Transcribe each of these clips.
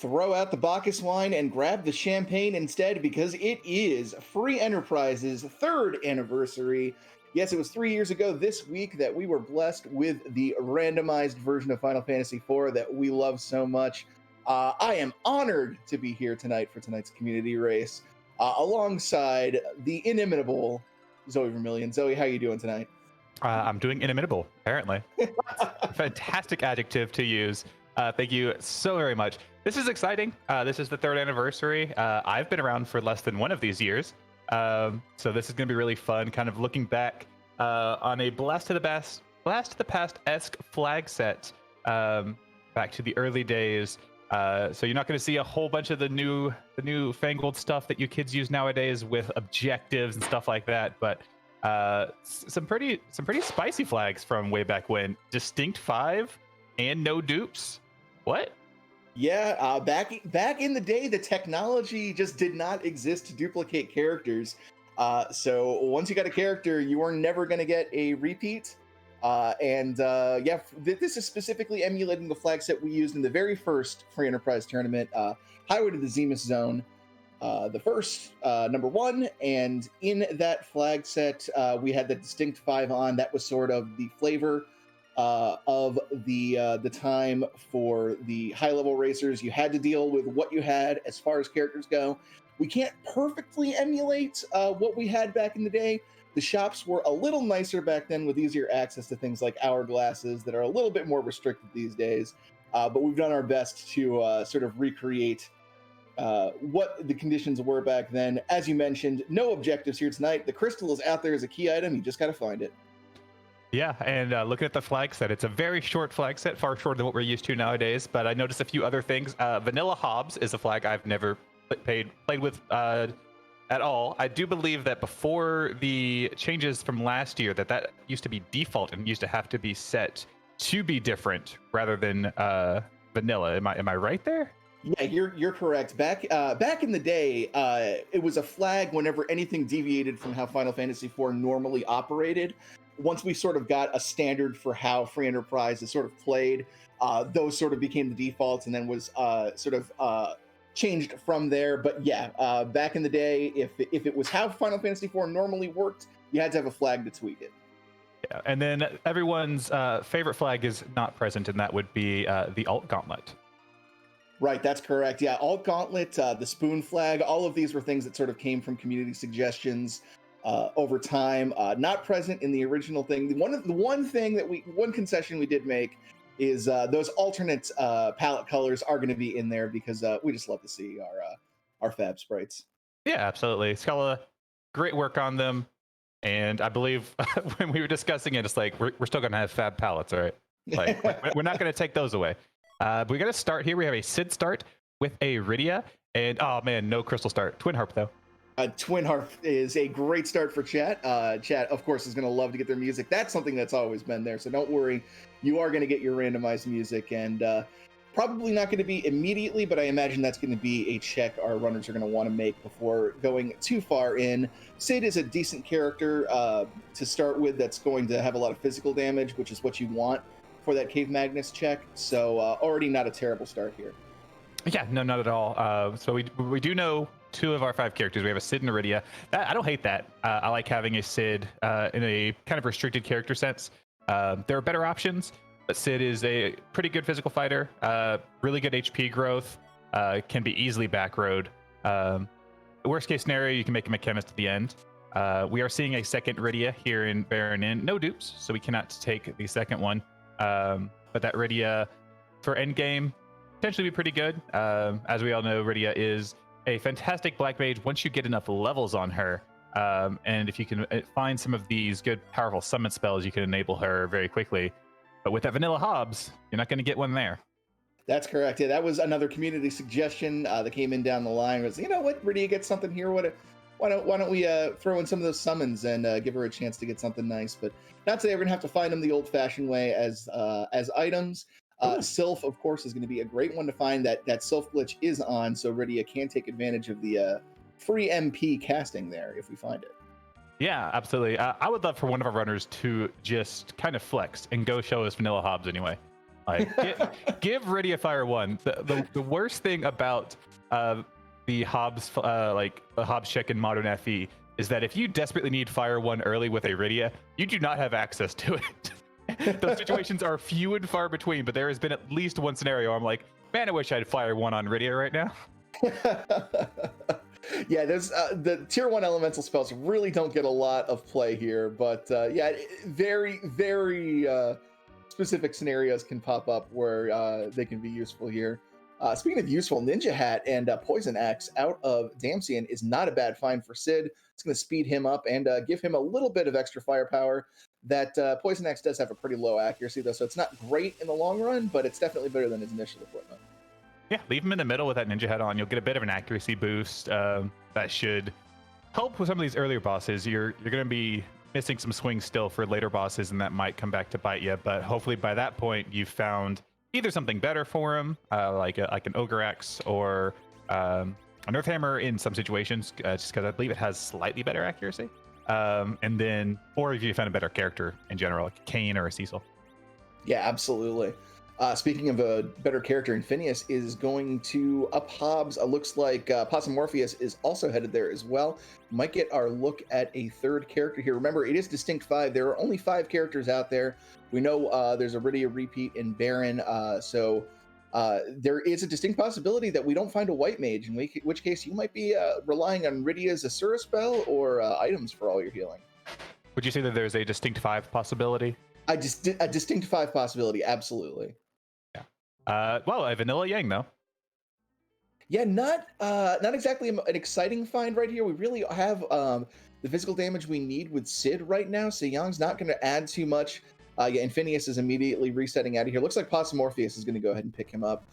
throw out the Bacchus wine and grab the champagne instead because it is Free Enterprise's third anniversary. Yes, it was 3 years ago this week that we were blessed with the randomized version of Final Fantasy IV that we love so much. I am honored to be here tonight for tonight's community race alongside the inimitable Zoe Vermillion. Zoe, how are you doing tonight? I'm doing inimitable, apparently. Fantastic adjective to use. Thank you so very much. This is exciting. This is the third anniversary. I've been around for less than one of these years. So this is going to be really fun, kind of looking back on a Blast to the Past-esque flag set back to the early days. So you're not going to see a whole bunch of the new fangled stuff that you kids use nowadays with objectives and stuff like that, but some pretty spicy flags from way back when. Distinct 5 and no dupes. What? Yeah, back in the day, the technology just did not exist to duplicate characters. So once you got a character, you were never going to get a repeat. This is specifically emulating the flag set we used in the very first Free Enterprise tournament, Highway to the Zenith Zone, the first number 1. And in that flag set, we had the Distinct 5 on. That was sort of the flavor of the time for the high-level racers. You had to deal with what you had as far as characters go. We can't perfectly emulate what we had back in the day. The shops were a little nicer back then with easier access to things like hourglasses that are a little bit more restricted these days. But we've done our best to sort of recreate what the conditions were back then. As you mentioned, no objectives here tonight. The crystal is out there as a key item. You just got to find it. Yeah, and looking at the flag set, it's a very short flag set, far shorter than what we're used to nowadays. But I noticed a few other things. Vanilla Hobbs is a flag I've never played with at all. I do believe that before the changes from last year, that used to be default and used to have to be set to be different rather than vanilla. Am I right there? Yeah, you're correct. Back in the day, it was a flag whenever anything deviated from how Final Fantasy IV normally operated. Once we sort of got a standard for how Free Enterprise is sort of played, those sort of became the defaults, and then was changed from there. But yeah, back in the day, if it was how Final Fantasy IV normally worked, you had to have a flag to tweak it. Yeah, and then everyone's favorite flag is not present, and that would be the Alt Gauntlet. Right, that's correct. Yeah, Alt Gauntlet, the Spoon flag, all of these were things that sort of came from community suggestions over time. Not present in the original thing. One concession we did make is those alternate palette colors are going to be in there because we just love to see our fab sprites. Yeah, absolutely. Scala, great work on them. And I believe when we were discussing it, it's like we're still going to have fab palettes, all right? Like we're not going to take those away. But we got to start here. We have a Sid start with a Rydia, and oh man, no crystal start. Twin Harp though. Twin Harp is a great start for chat. Chat, of course, is going to love to get their music. That's something that's always been there, so don't worry. You are going to get your randomized music, and probably not going to be immediately, but I imagine that's going to be a check our runners are going to want to make before going too far in. Sid is a decent character to start with that's going to have a lot of physical damage, which is what you want for that Cave Magnus check, so already not a terrible start here. Yeah, no, not at all. So we do know 2 of our 5 characters. We have a Sid and a Rydia. I don't hate that. I like having a Sid in a kind of restricted character sense. There are better options, but Sid is a pretty good physical fighter, really good HP growth, can be easily backroad. Worst case scenario, you can make him a chemist at the end. We are seeing a second Rydia here in Baron Inn. No dupes, so we cannot take the second one. But that Rydia for endgame potentially be pretty good. As we all know, Rydia is a fantastic black mage once you get enough levels on her. And if you can find some of these good, powerful summon spells, you can enable her very quickly. But with that Vanilla Hobbs, you're not going to get one there. That's correct. Yeah, that was another community suggestion that came in down the line. Was, you know what, Rydia gets something here. Why don't we throw in some of those summons and give her a chance to get something nice? But not today. We're gonna have to find them the old-fashioned way as items. Sylph, of course, is going to be a great one to find. That Sylph glitch is on, so Rydia can take advantage of the free MP casting there if we find it. Yeah, absolutely. I would love for one of our runners to just kind of flex and go show us Vanilla Hobbs anyway. Like, give Rydia Fire 1. The worst thing about the Hobbs like the Hobbs check in Modern FE is that if you desperately need Fire 1 early with a Rydia, you do not have access to it. Those situations are few and far between, but there has been at least one scenario where I'm like, man, I wish I had Fire 1 on Rydia right now. Yeah, there's the tier 1 elemental spells really don't get a lot of play here, but yeah, very, very specific scenarios can pop up where they can be useful here. Speaking of useful, Ninja Hat and Poison Axe out of Damsian is not a bad find for Sid. It's going to speed him up and give him a little bit of extra firepower. That Poison Axe does have a pretty low accuracy, though, so it's not great in the long run, but it's definitely better than his initial equipment. Yeah, leave him in the middle with that Ninja Head on. You'll get a bit of an accuracy boost that should help with some of these earlier bosses. You're going to be missing some swings still for later bosses, and that might come back to bite you. But hopefully by that point, you've found either something better for him, like an Ogre Axe or a Nerf Hammer in some situations, just because I believe it has slightly better accuracy. And then, or if you found a better character in general, like a Kane or a Cecil. Yeah, absolutely. Speaking of a better character, Infinius is going to up Hobbs. Looks like Possum Morpheus is also headed there as well. Might get our look at a third character here. Remember, it is Distinct 5. There are only 5 characters out there. We know there's a Rydia repeat in Baron, so there is a distinct possibility that we don't find a White Mage, in which case you might be relying on Rydia's Asura spell or items for all your healing. Would you say that there's a Distinct 5 possibility? A Distinct 5 possibility, absolutely. Well, a Vanilla Yang, though. Yeah, not exactly an exciting find right here. We really have the physical damage we need with Sid right now, so Yang's not going to add too much. Yeah, Infinius is immediately resetting out of here. Looks like Possum Morpheus is going to go ahead and pick him up.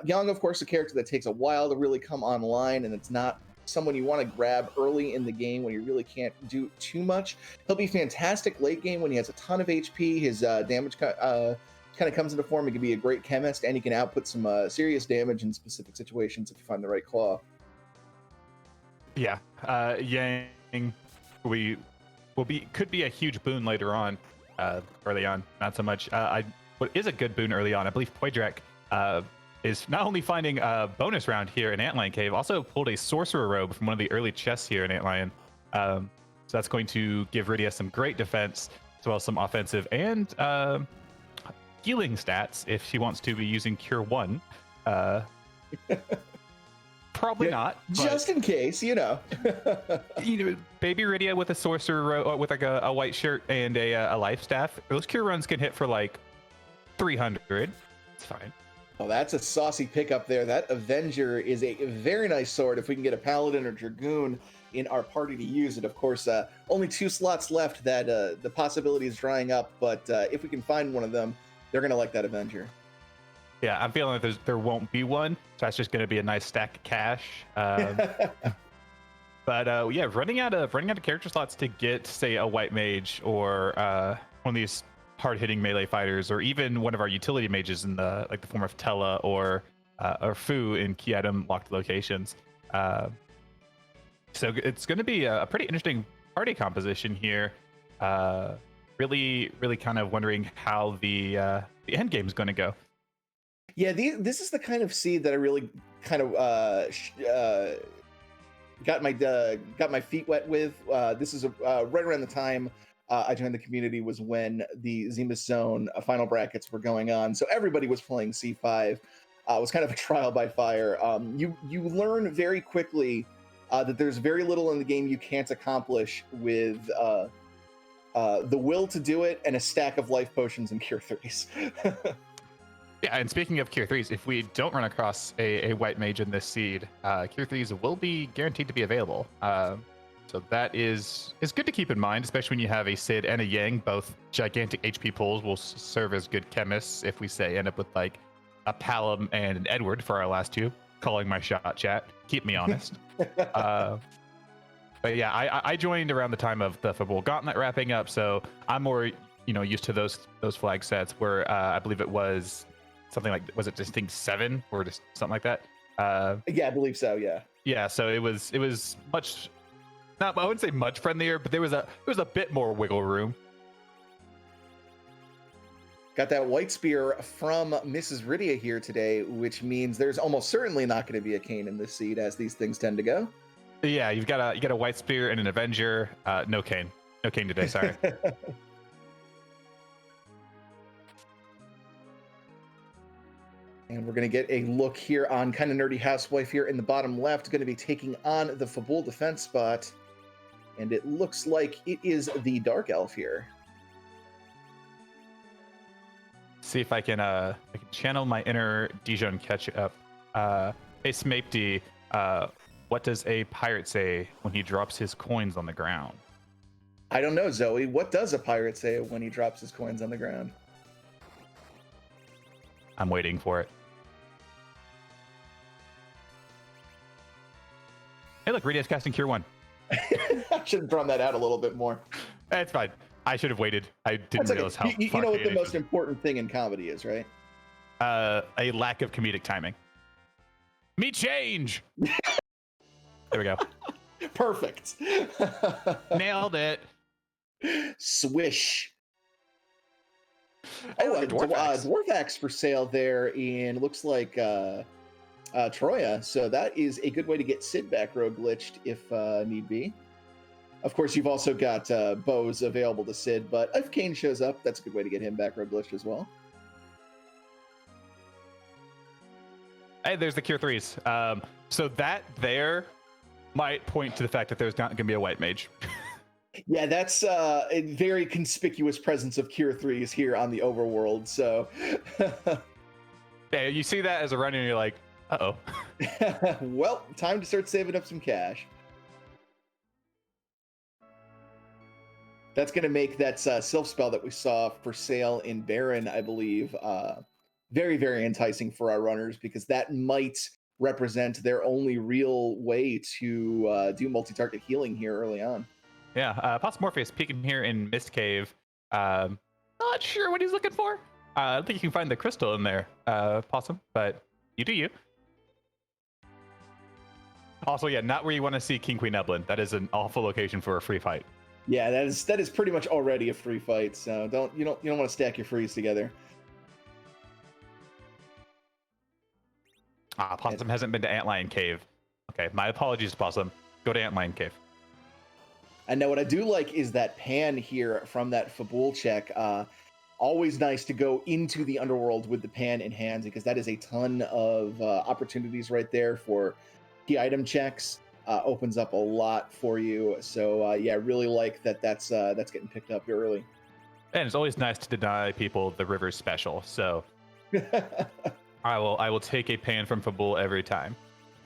Yang, of course, a character that takes a while to really come online, and it's not someone you want to grab early in the game when you really can't do too much. He'll be fantastic late game when he has a ton of HP. His damage kind of comes into form. He can be a great chemist, and he can output some serious damage in specific situations if you find the right claw. Yeah, Yang could be a huge boon later on. Early on, not so much. What is a good boon early on? I believe Poidrak is not only finding a bonus round here in Antlion Cave, also pulled a Sorcerer Robe from one of the early chests here in Antlion. So that's going to give Rydia some great defense, as well as some offensive and healing stats if she wants to be using Cure 1. Probably not. Just in case, you know. Baby Rydia with a Sorcerer with like a white shirt and a life staff. Those Cure runs can hit for like 300. It's fine. Oh, that's a saucy pickup there. That Avenger is a very nice sword if we can get a Paladin or Dragoon in our party to use it. Of course, only 2 slots left that the possibility is drying up, but if we can find one of them, they're going to like that Avenger. Yeah, I'm feeling like there won't be one, so that's just going to be a nice stack of cash. But yeah, running out of character slots to get, say, a White Mage or one of these hard-hitting melee fighters, or even one of our utility mages in the form of Tella or Fu in key item locked locations. So it's going to be a pretty interesting party composition here. Really kind of wondering how the end game is going to go. Yeah, this is the kind of seed that I really kind of got my feet wet with. This is right around the time I joined the community was when the Zenith Zone final brackets were going on, so everybody was playing C5. It was kind of a trial by fire. You learn very quickly that there's very little in the game you can't accomplish with the will to do it and a stack of life potions and cure 3s. Yeah, and speaking of Cure 3s, if we don't run across a White Mage in this seed, Cure 3s will be guaranteed to be available. So that is good to keep in mind, especially when you have a Sid and a Yang, both gigantic HP pools will serve as good chemists if we say end up with like a Palom and an Edward for our last 2. Calling my shot, chat. Keep me honest. But yeah, I joined around the time of the Football Gauntlet wrapping up, so I'm more used to those flag sets where I believe it was something like, was it Distinct 7 or just something like that? Yeah, I believe so. Yeah, so it was much, not, I wouldn't say much friendlier, but there was a bit more wiggle room. Got that white spear from Mrs. Rydia here today, which means there's almost certainly not going to be a Kane in this seed, as these things tend to go. Yeah, you got a white spear and an Avenger. No Kane. No Kane today, sorry. And we're going to get a look here on Kind of Nerdy Housewife here in the bottom left, going to be taking on the Fabul defense spot. And it looks like it is the Dark Elf here. See if I can channel my inner Dijon catch up. Hey Smapety, what does a pirate say when he drops his coins on the ground? I don't know, Zoe. What does a pirate say when he drops his coins on the ground? I'm waiting for it. Hey, look, Rydia's casting Cure 1. I should have drawn that out a little bit more. It's fine. I should have waited. I didn't realize how. You know what the most important thing in comedy is, right? A lack of comedic timing. Me change. There we go. Perfect. Nailed it. Swish. Oh, a dwarf axe for sale there in looks like Troya. So that is a good way to get Sid back row glitched if need be. Of course, you've also got bows available to Sid, but if Kane shows up, that's a good way to get him back row glitched as well. Hey, there's the Cure 3s. So that there might point to the fact that there's not going to be a white mage. Yeah, that's a very conspicuous presence of Cure 3s here on the overworld. So, yeah, you see that as a runner, and you're like, uh-oh. Well, time to start saving up some cash. That's going to make that Sylph spell that we saw for sale in Baron, I believe, very, very enticing for our runners, because that might represent their only real way to do multi-target healing here early on. Yeah, Morpheus peeking here in Mist Cave. Not sure what he's looking for. I don't think you can find the crystal in there, Possum, but you do you. Also, yeah, not where you want to see King Queen Eblin. That is an awful location for a free fight. Yeah, that is pretty much already a free fight. So you don't want to stack your frees together. Possum hasn't been to Antlion Cave. Okay, my apologies, Possum. Go to Antlion Cave. And now what I do like is that pan here from that Fabul check. Always nice to go into the underworld with the pan in hand, because that is a ton of opportunities right there for key item checks. Opens up a lot for you. So yeah, really like that's getting picked up early. And it's always nice to deny people the river special. So I will take a pan from Fabul every time,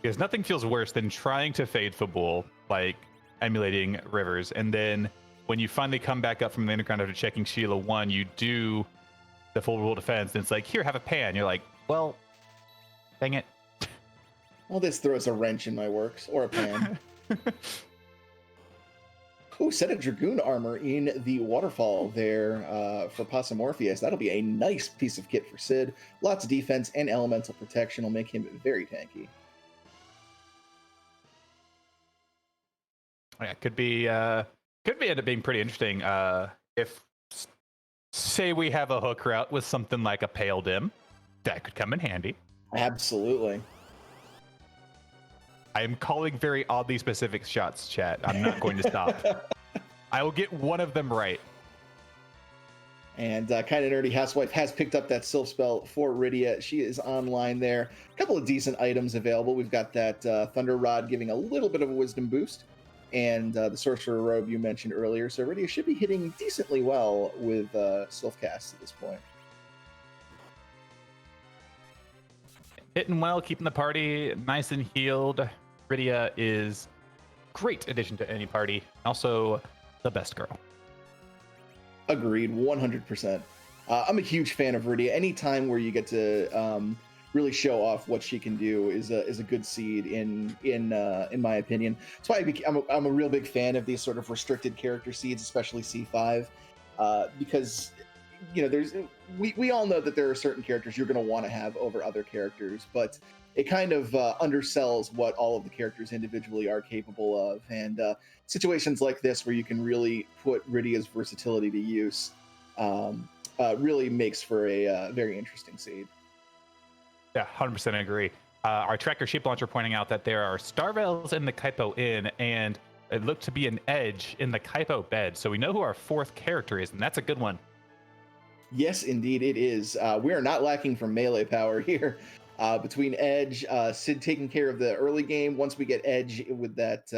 because nothing feels worse than trying to fade Fabul, like emulating rivers, and then when you finally come back up from the underground after checking Sheila 1, you do the full rule defense, and it's like, here, have a pan. You're like, well, dang it. Well, this throws a wrench in my works, or a pan. Ooh, set of Dragoon armor in the waterfall there for Possum Morpheus. That'll be a nice piece of kit for Sid. Lots of defense and elemental protection will make him very tanky. Yeah, could be end up being pretty interesting if, say, we have a hook route with something like a Pale Dim. That could come in handy. Absolutely. I am calling very oddly specific shots, chat. I'm not going to stop. I will get one of them right. And Kind of Nerdy Housewife has picked up that Sylph spell for Rydia. She is online there. A couple of decent items available. We've got that Thunder Rod giving a little bit of a wisdom boost, and the Sorcerer Robe you mentioned earlier. So Rydia should be hitting decently well with Sylph casts at this point. Hitting well, keeping the party nice and healed. Rydia is great addition to any party. Also, the best girl. Agreed, 100%. I'm a huge fan of Rydia. Any time where you get to really show off what she can do is a good seed in my opinion. That's why I'm a real big fan of these sort of restricted character seeds, especially C5, because we all know that there are certain characters you're going to want to have over other characters, but it kind of undersells what all of the characters individually are capable of. And situations like this where you can really put Rydia's versatility to use really makes for a very interesting seed. Yeah, 100% agree. Our tracker ship launcher pointing out that there are Starvels in the Kaipo Inn, and it looked to be an Edge in the Kaipo bed. So we know who our fourth character is, and that's a good one. Yes, indeed it is. We are not lacking for melee power here. Between Edge, Sid taking care of the early game. Once we get Edge with that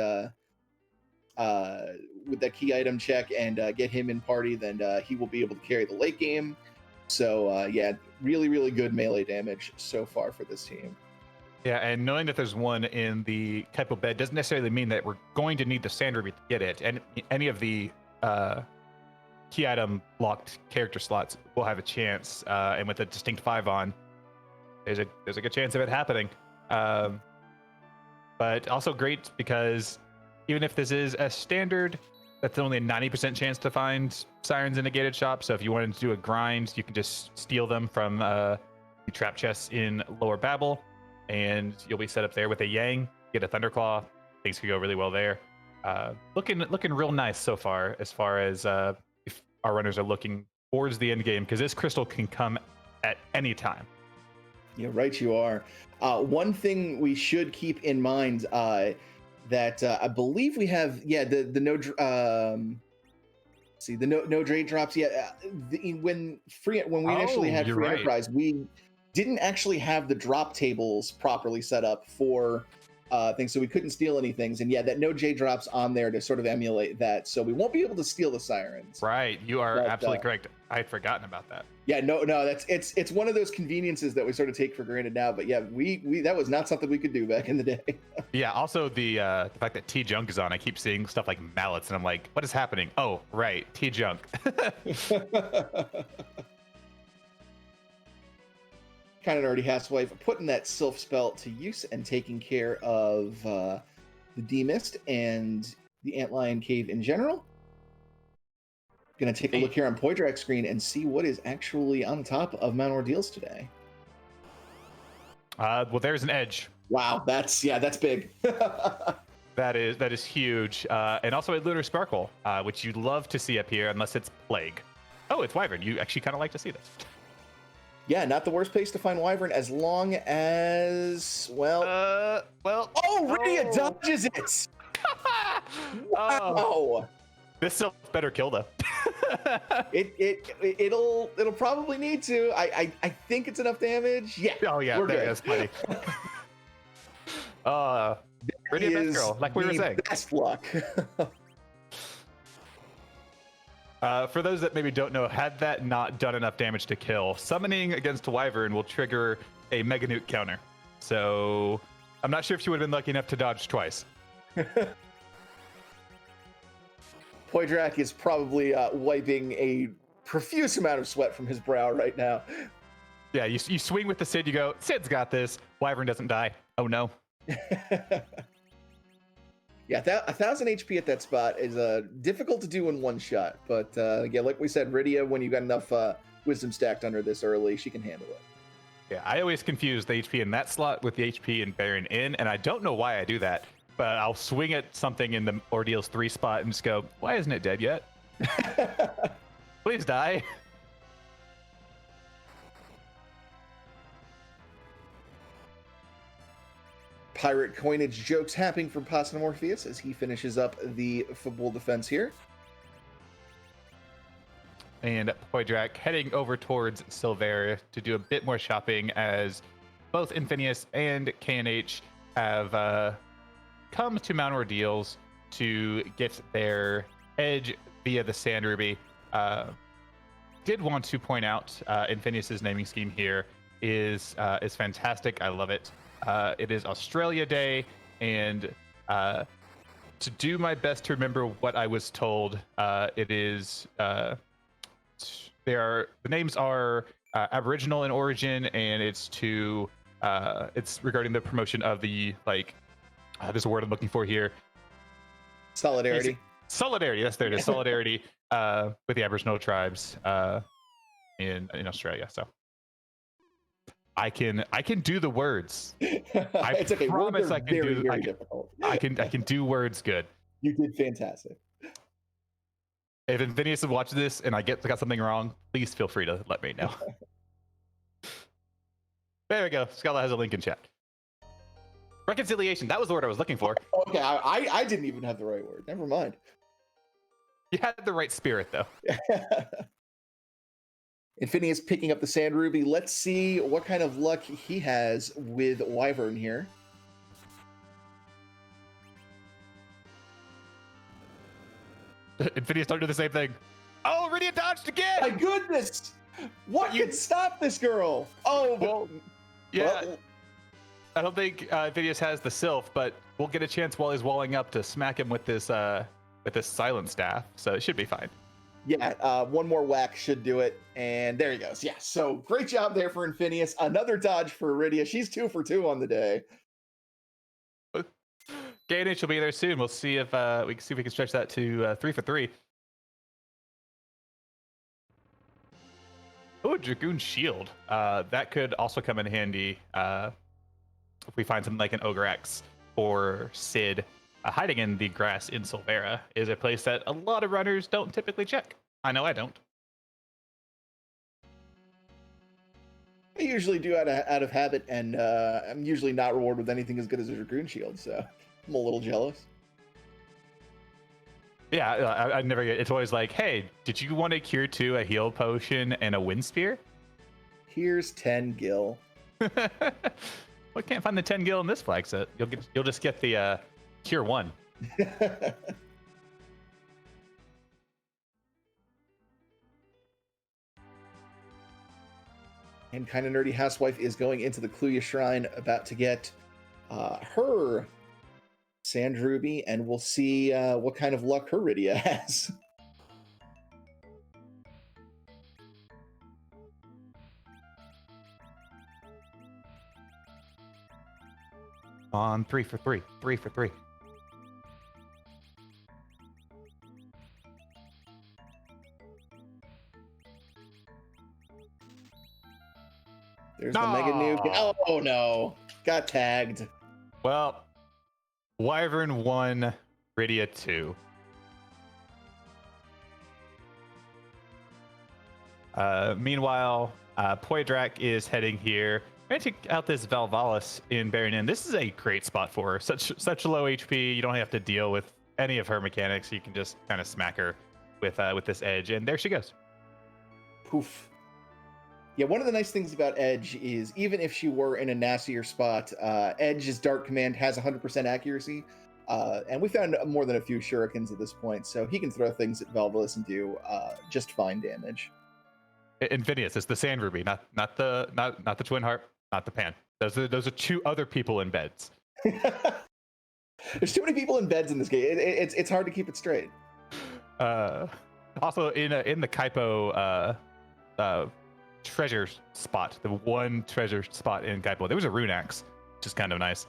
key item check and get him in party, then he will be able to carry the late game. So yeah, really, really good melee damage so far for this team. Yeah, and knowing that there's one in the Kaipo bed doesn't necessarily mean that we're going to need the Sand Ruby to get it. And any of the key item locked character slots will have a chance. And with a distinct 5 on, there's a good chance of it happening. But also great because even if this is a standard, that's only a 90% chance to find sirens in a gated shop. So if you wanted to do a grind, you can just steal them from the trap chests in Lower Babel, and you'll be set up there with a Yang, get a Thunderclaw. Things could go really well there. Looking real nice so far as if our runners are looking towards the end game, because this crystal can come at any time. Yeah, right you are. One thing we should keep in mind that I believe we have, the no no Dre drops. When we initially had free enterprise, we didn't actually have the drop tables properly set up for things, so we couldn't steal anything. And yeah, that no J drops on there to sort of emulate that, so we won't be able to steal the sirens. Right, you are absolutely correct. I had forgotten about that. Yeah, no, it's one of those conveniences that we sort of take for granted now. But yeah, we that was not something we could do back in the day. Yeah, also the fact that T Junk is on, I keep seeing stuff like mallets, and I'm like, what is happening? Oh, right, T Junk. Kind of already has wife putting that Sylph spell to use and taking care of the D-Mist and the Antlion Cave in general. Gonna take a look here on Poydrak's screen and see what is actually on top of Mount Ordeals today. Well, there's an Edge. Wow, that's big. That is huge. And also a Lunar Sparkle, which you'd love to see up here, unless it's Plague. Oh, it's Wyvern. You actually kind of like to see this. Yeah, not the worst place to find Wyvern, as long as, oh, Rydia dodges it! Wow! This still better kill though. It'll probably need to. I think it's enough damage. Yeah. Oh yeah, that's plenty. Rydia best girl, like we were saying. Best luck. For those that maybe don't know, had that not done enough damage to kill, summoning against Wyvern will trigger a Mega Nuke counter. So I'm not sure if she would have been lucky enough to dodge twice. Poydrak is probably wiping a profuse amount of sweat from his brow right now. Yeah, you swing with the Sid, you go, Sid's got this. Wyvern doesn't die. Oh no. Yeah, 1,000 HP at that spot is difficult to do in one shot. But yeah, like we said, Rydia, when you got enough wisdom stacked under this early, she can handle it. Yeah, I always confuse the HP in that slot with the HP in Baron in, and I don't know why I do that. But I'll swing at something in the Ordeals 3 spot and just go, why isn't it dead yet? Please die. Pirate coinage jokes happening from Morpheus as he finishes up the football defense here. And Poydrak heading over towards Silver to do a bit more shopping, as both Infinius and KNH have come to Mount Ordeals to get their Edge via the Sand Ruby. Did want to point out Infinius's naming scheme here is fantastic. I love it. It is Australia Day, and to do my best to remember what I was told, it is the names are Aboriginal in origin, and it's regarding the promotion of the there's a word I'm looking for here. Solidarity. Solidarity. Yes, there it is. Solidarity with the Aboriginal tribes in Australia. So I can do the words. It's okay. Promise I can very, do. very difficult. I can do words good. You did fantastic. If Infinius watches this and I got something wrong, please feel free to let me know. There we go. Scala has a link in chat. Reconciliation. That was the word I was looking for. Okay, I didn't even have the right word. Never mind. You had the right spirit, though. Infinius picking up the Sand Ruby. Let's see what kind of luck he has with Wyvern here. Infinius don't do the same thing. Oh, Iridia dodged again! My goodness! What can stop this girl? Oh, well, yeah. Well, I don't think Infinius has the Sylph, but we'll get a chance while he's walling up to smack him with this silent staff, so it should be fine. Yeah, one more whack should do it, and there he goes. Yeah, so great job there for Infinius. Another dodge for Iridia. She's 2 for 2 on the day. Gainage will be there soon. We'll see if we can stretch that to 3 for 3. Oh, Dragoon Shield. That could also come in handy if we find something like an Ogre X or Sid. Hiding in the grass in Silvera is a place that a lot of runners don't typically check. I know I don't. I usually do out of habit, and I'm usually not rewarded with anything as good as a Dragoon Shield, so I'm a little jealous. Yeah, I never get. It's always like, hey, did you want a cure 2, a heal potion, and a wind spear? Here's 10 gil. Well, I can't find the 10 gil in this flag set. You'll just get the cure 1. And Kinda Nerdy Housewife is going into the Kluya Shrine, about to get her Sand Ruby, and we'll see what kind of luck her Iridia has. On 3 for 3. 3 for 3. There's the Mega Nuke. Oh no, got tagged. Well, Wyvern 1, Iridia 2. Meanwhile, Poydrak is heading here. We're going to check out this Valvalis in Baronin. This is a great spot for her. Such low HP. You don't have to deal with any of her mechanics. You can just kind of smack her with this edge, and there she goes. Poof. Yeah, one of the nice things about Edge is even if she were in a nastier spot, Edge's Dart Command has 100% accuracy, and we found more than a few shurikens at this point, so he can throw things at Valvalis and do just fine damage. Infinius, it's the Sand Ruby, not the Twin Harp, not the Pan. Those are 2 other people in beds. There's too many people in beds in this game. It's hard to keep it straight. Also, in the Kaipo treasure spot, the one treasure spot in Kaipo, there was a rune axe, which is kind of nice.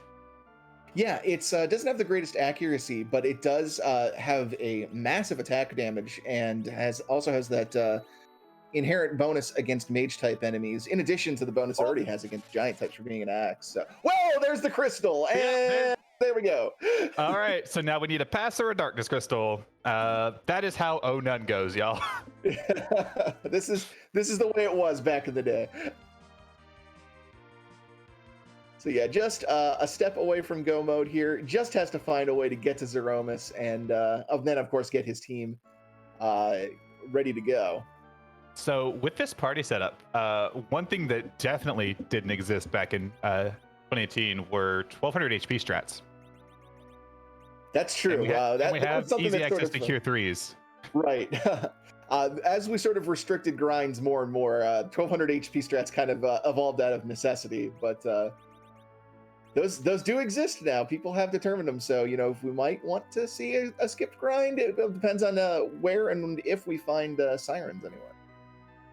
Yeah, it doesn't have the greatest accuracy, but it does have a massive attack damage, and also has that inherent bonus against mage type enemies, in addition to the bonus it already has against giant types for being an axe. So, whoa, there's the crystal, and there we go. All right, so now we need a pass or a darkness crystal. That is how Oh None goes, y'all. This is the way it was back in the day. So yeah, just a step away from go mode here. Just has to find a way to get to Zeromus, and then of course get his team ready to go. So with this party setup, one thing that definitely didn't exist back in 2018 were 1200 HP strats. That's true. And we have easy access to cure 3s. Right. As we sort of restricted grinds more and more, 1200 HP strats kind of evolved out of necessity, but those do exist now. People have determined them, so if we might want to see a skipped grind, it depends on where and if we find sirens anywhere.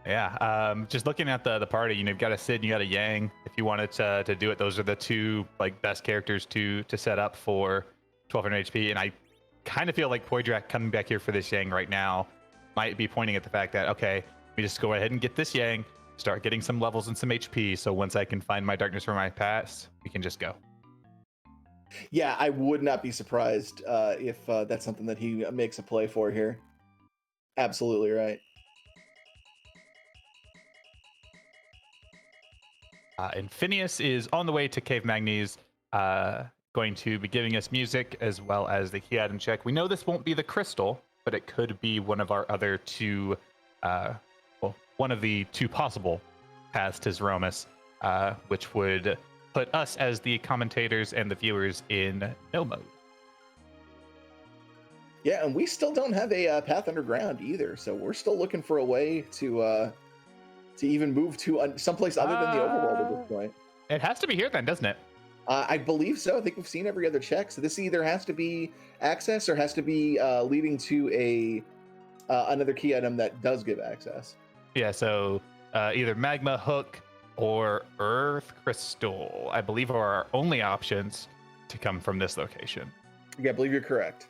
Yeah, just looking at the party, you've got a Sid and you got a Yang. If you wanted to do it, those are the 2 best characters to set up for 1200 HP. And I kind of feel like Poydrak coming back here for this Yang right now might be pointing at the fact that, okay, let me just go ahead and get this Yang, start getting some levels and some HP, so once I can find my darkness from my past, we can just go. Yeah, I would not be surprised if that's something that he makes a play for here. Absolutely right. And Phineas is on the way to Cave Magnes, going to be giving us music as well as the key item check. We know this won't be the crystal, but it could be one of our other two, well, one of the two possible paths to Zeromus, which would put us as the commentators and the viewers in no mode. Yeah, and we still don't have a path underground either, so we're still looking for a way to even move to someplace other than the overworld at this point. It has to be here then, doesn't it? I believe so. I think we've seen every other check, so this either has to be access or has to be leading to a another key item that does give access. Yeah, so either Magma Hook or Earth Crystal, I believe, are our only options to come from this location. Yeah, I believe you're correct.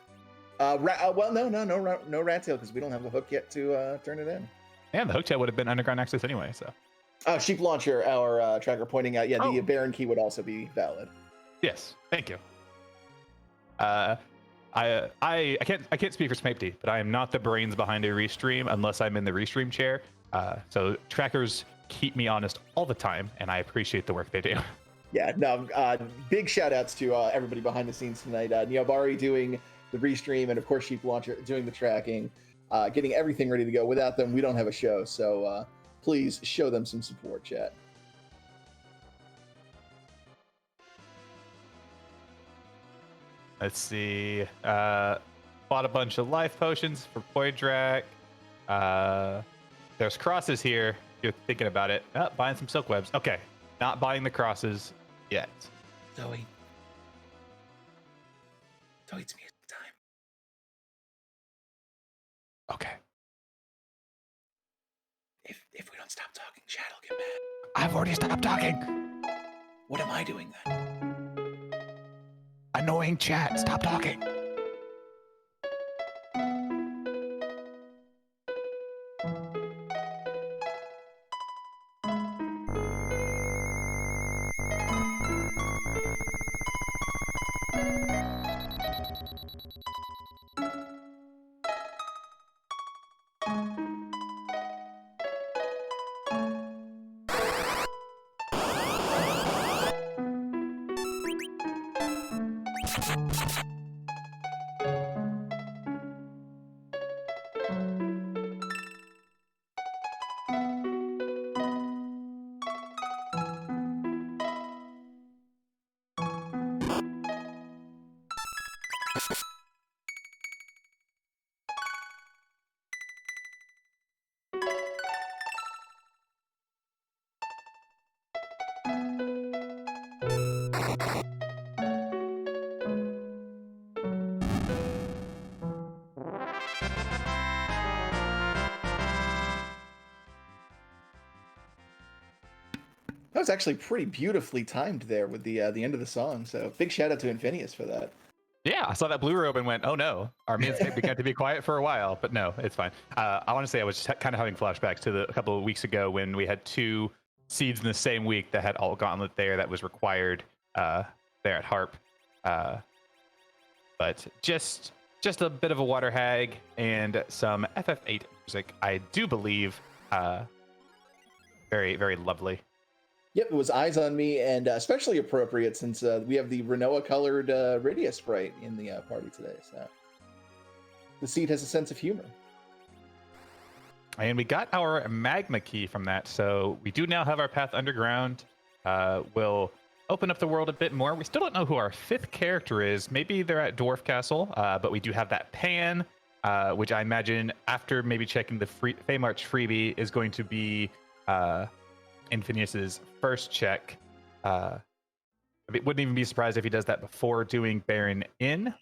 Well, no rat tail because we don't have the hook yet to turn it in. Yeah, the hook tail would have been underground access anyway. So, sheep launcher, our tracker pointing out. Yeah, the Baron key would also be valid. Yes, thank you. I can't speak for Smapety, but I am not the brains behind a restream unless I'm in the restream chair. So trackers keep me honest all the time, and I appreciate the work they do. Yeah, no, big shout outs to everybody behind the scenes tonight. Niabari doing the restream, and of course Sheep Launcher doing the tracking, getting everything ready to go. Without them, we don't have a show. So please show them some support, chat. Let's see. Bought a bunch of life potions for Poydrak. There's crosses here. If you're thinking about it. Buying some silk webs. Okay, not buying the crosses yet. Zoe, it's music time. Okay. If we don't stop talking, chat will get mad. I've already stopped talking. What am I doing then? Annoying chat. Stop talking. That was actually pretty beautifully timed there with the end of the song. So big shout out to Infinius for that. Yeah, I saw that blue robe and went, oh no, our manscape began to be quiet for a while, but no, it's fine. I want to say I was just kind of having flashbacks to a couple of weeks ago when we had two seeds in the same week that had all gauntlet there that was required there at Harp. But just a bit of a water hag and some FF8 music, I do believe. Very, very lovely. Yep, it was Eyes on Me, and especially appropriate since we have the Renoa-colored Rydia sprite in the party today. So the seed has a sense of humor. And we got our magma key from that, so we do now have our path underground. We'll open up the world a bit more. We still don't know who our fifth character is. Maybe they're at Dwarf Castle, but we do have that Pan, which I imagine after maybe checking the Feymarch freebie is going to be Infinius's first check. I wouldn't even be surprised if he does that before doing Baron in,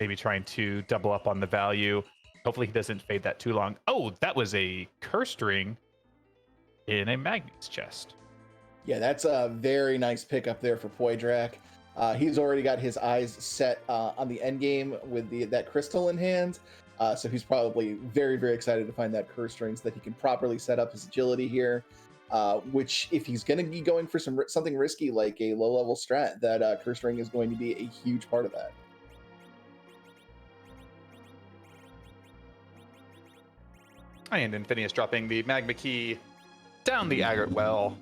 maybe trying to double up on the value. Hopefully he doesn't fade that too long. Oh, that was a cursed ring in a Magnus chest. Yeah, that's a very nice pickup there for Poydrak. He's already got his eyes set on the end game with that crystal in hand. So he's probably very, very excited to find that cursed ring so that he can properly set up his agility here. Which, if he's going to be going for something risky like a low-level strat, that cursed ring is going to be a huge part of that. And Infinius dropping the magma key down the agate well.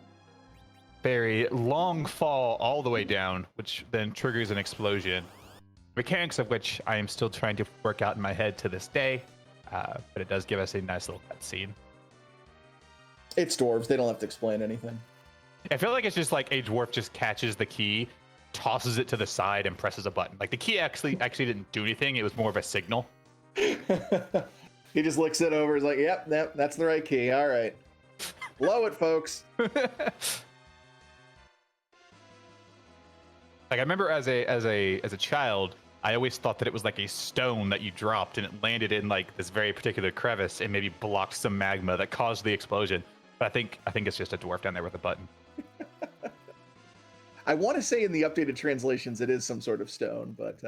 Very long fall all the way down, which then triggers an explosion. Mechanics of which I am still trying to work out in my head to this day, but it does give us a nice little cutscene. It's dwarves. They don't have to explain anything. I feel like it's just like a dwarf just catches the key, tosses it to the side, and presses a button. Like the key actually didn't do anything. It was more of a signal. He just looks it over. He's like, "Yep, that's the right key. All right, blow it, folks." Like I remember as a child, I always thought that it was like a stone that you dropped and it landed in like this very particular crevice and maybe blocked some magma that caused the explosion. But I think it's just a dwarf down there with a button. I want to say in the updated translations it is some sort of stone, but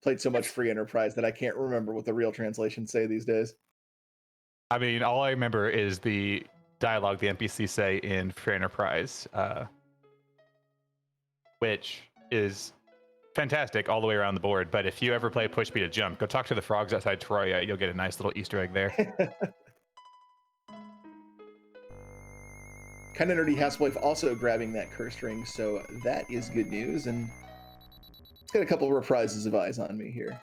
played so much Free Enterprise that I can't remember what the real translations say these days. I mean, all I remember is the dialogue the NPCs say in Free Enterprise, which is fantastic all the way around the board. But if you ever play Push Me to Jump, go talk to the frogs outside Troya. You'll get a nice little Easter egg there. Kind of Nerdy Housewife also grabbing that curse ring, so that is good news. And it's got a couple of reprises of eyes on me here.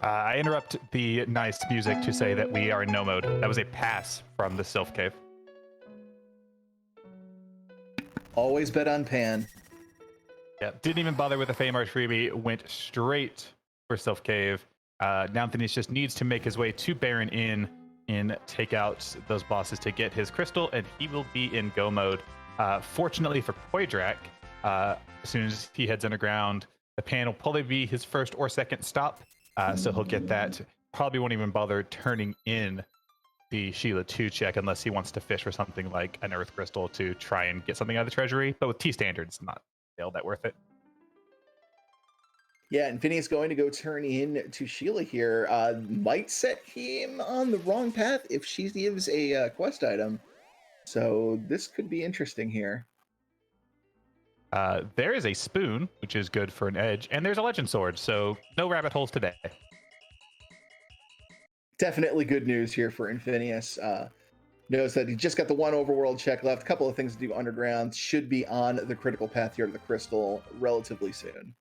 I interrupt the nice music to say that we are in no mode. That was a pass from the Sylph Cave. Always bet on Pan. Yeah, didn't even bother with the Feymarch freebie, went straight for Sylph Cave. Now Anthony just needs to make his way to Baron Inn and take out those bosses to get his crystal, and he will be in go mode. Fortunately for Poydrak, as soon as he heads underground, the Pan will probably be his first or second stop. So he'll get that. Probably won't even bother turning in the Sheila 2 check unless he wants to fish for something like an Earth Crystal to try and get something out of the treasury. But with T standards, not all that worth it. Yeah, and Vinny's going to go turn in to Sheila here. Might set him on the wrong path if she gives a quest item. So this could be interesting here. There is a spoon, which is good for an edge, and there's a legend sword, so no rabbit holes today. Definitely good news here for Infinius. Knows that he just got the one overworld check left. A couple of things to do underground. Should be on the critical path here to the crystal relatively soon.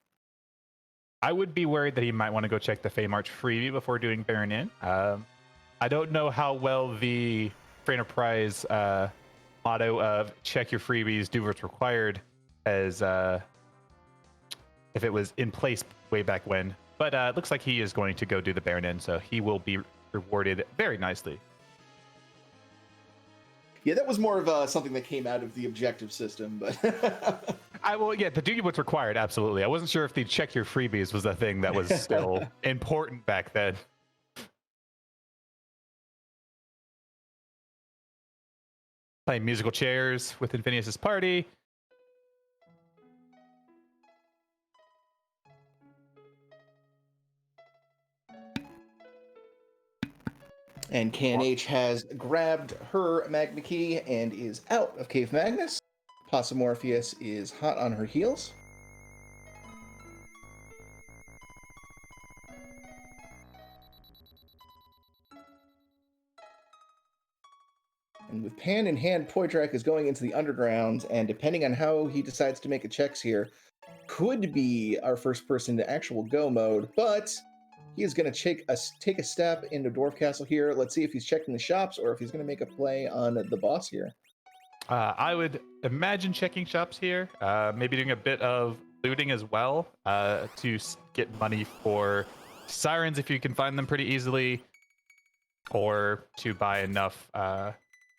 I would be worried that he might want to go check the Feymarch freebie before doing Baron Inn. I don't know how well the Free Enterprise motto of check your freebies, do what's required as if it was in place way back when. But it looks like he is going to go do the Baron Inn, so he will be rewarded very nicely. Yeah, that was more of something that came out of the objective system, but the do what's required, absolutely. I wasn't sure if the check your freebies was a thing that was still important back then. Playing musical chairs with Infinius's party. And K&H has grabbed her Magma Key and is out of Cave Magnus. Possumorpheus is hot on her heels. And with Pan in hand, Poydrak is going into the underground, and depending on how he decides to make the checks here, could be our first person to actual go mode, but he is going to take a step into Dwarf Castle here. Let's see if he's checking the shops or if he's going to make a play on the boss here. I would imagine checking shops here, maybe doing a bit of looting as well to get money for sirens if you can find them pretty easily, or to buy enough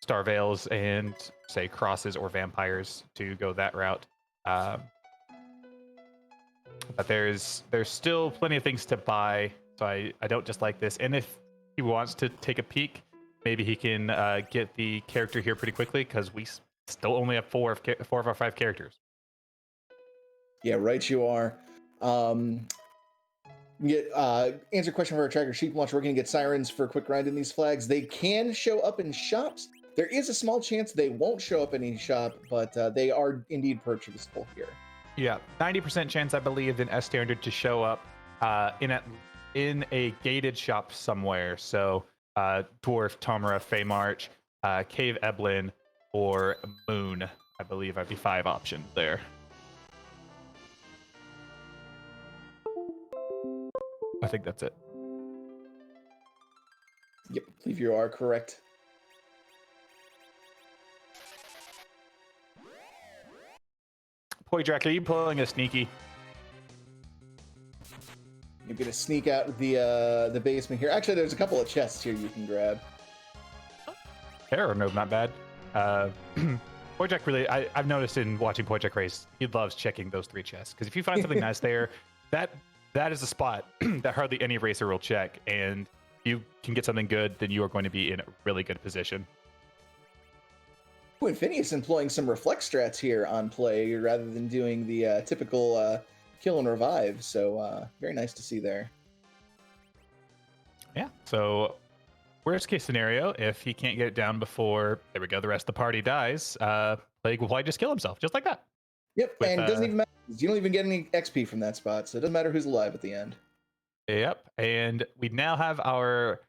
Star Veils and, say, crosses or vampires to go that route. But there's still plenty of things to buy, so I don't dislike this. And if he wants to take a peek, maybe he can get the character here pretty quickly, because we still only have four of our 5 characters. Yeah, right you are. Answer question for our tracker Sheep Launch. We're going to get sirens for quick grind in these flags. They can show up in shops. There is a small chance they won't show up in any shop, but they are indeed purchasable here. Yeah, 90% chance, I believe, in S standard to show up in a gated shop somewhere. So Dwarf, Tamara, Feymarch, Cave Eblin, or Moon. I believe I'd be 5 options there. I think that's it. Yep, I believe you are correct. Poydrak, are you pulling a sneaky? You're gonna sneak out the basement here. Actually, there's a couple of chests here you can grab. Fair, no, not bad. Poydrak really, I've noticed in watching Poydrak race, he loves checking those 3 chests, because if you find something nice there, that is a spot that hardly any racer will check, and you can get something good, then you are going to be in a really good position. Ooh, and Phineas employing some reflect strats here on play rather than doing the typical kill and revive. So very nice to see there. Yeah. So worst case scenario, if he can't get it down before, there we go, the rest of the party dies, Plague will probably just kill himself, just like that. Yep, and it doesn't even matter. You don't even get any XP from that spot, so it doesn't matter who's alive at the end. Yep, and we now have our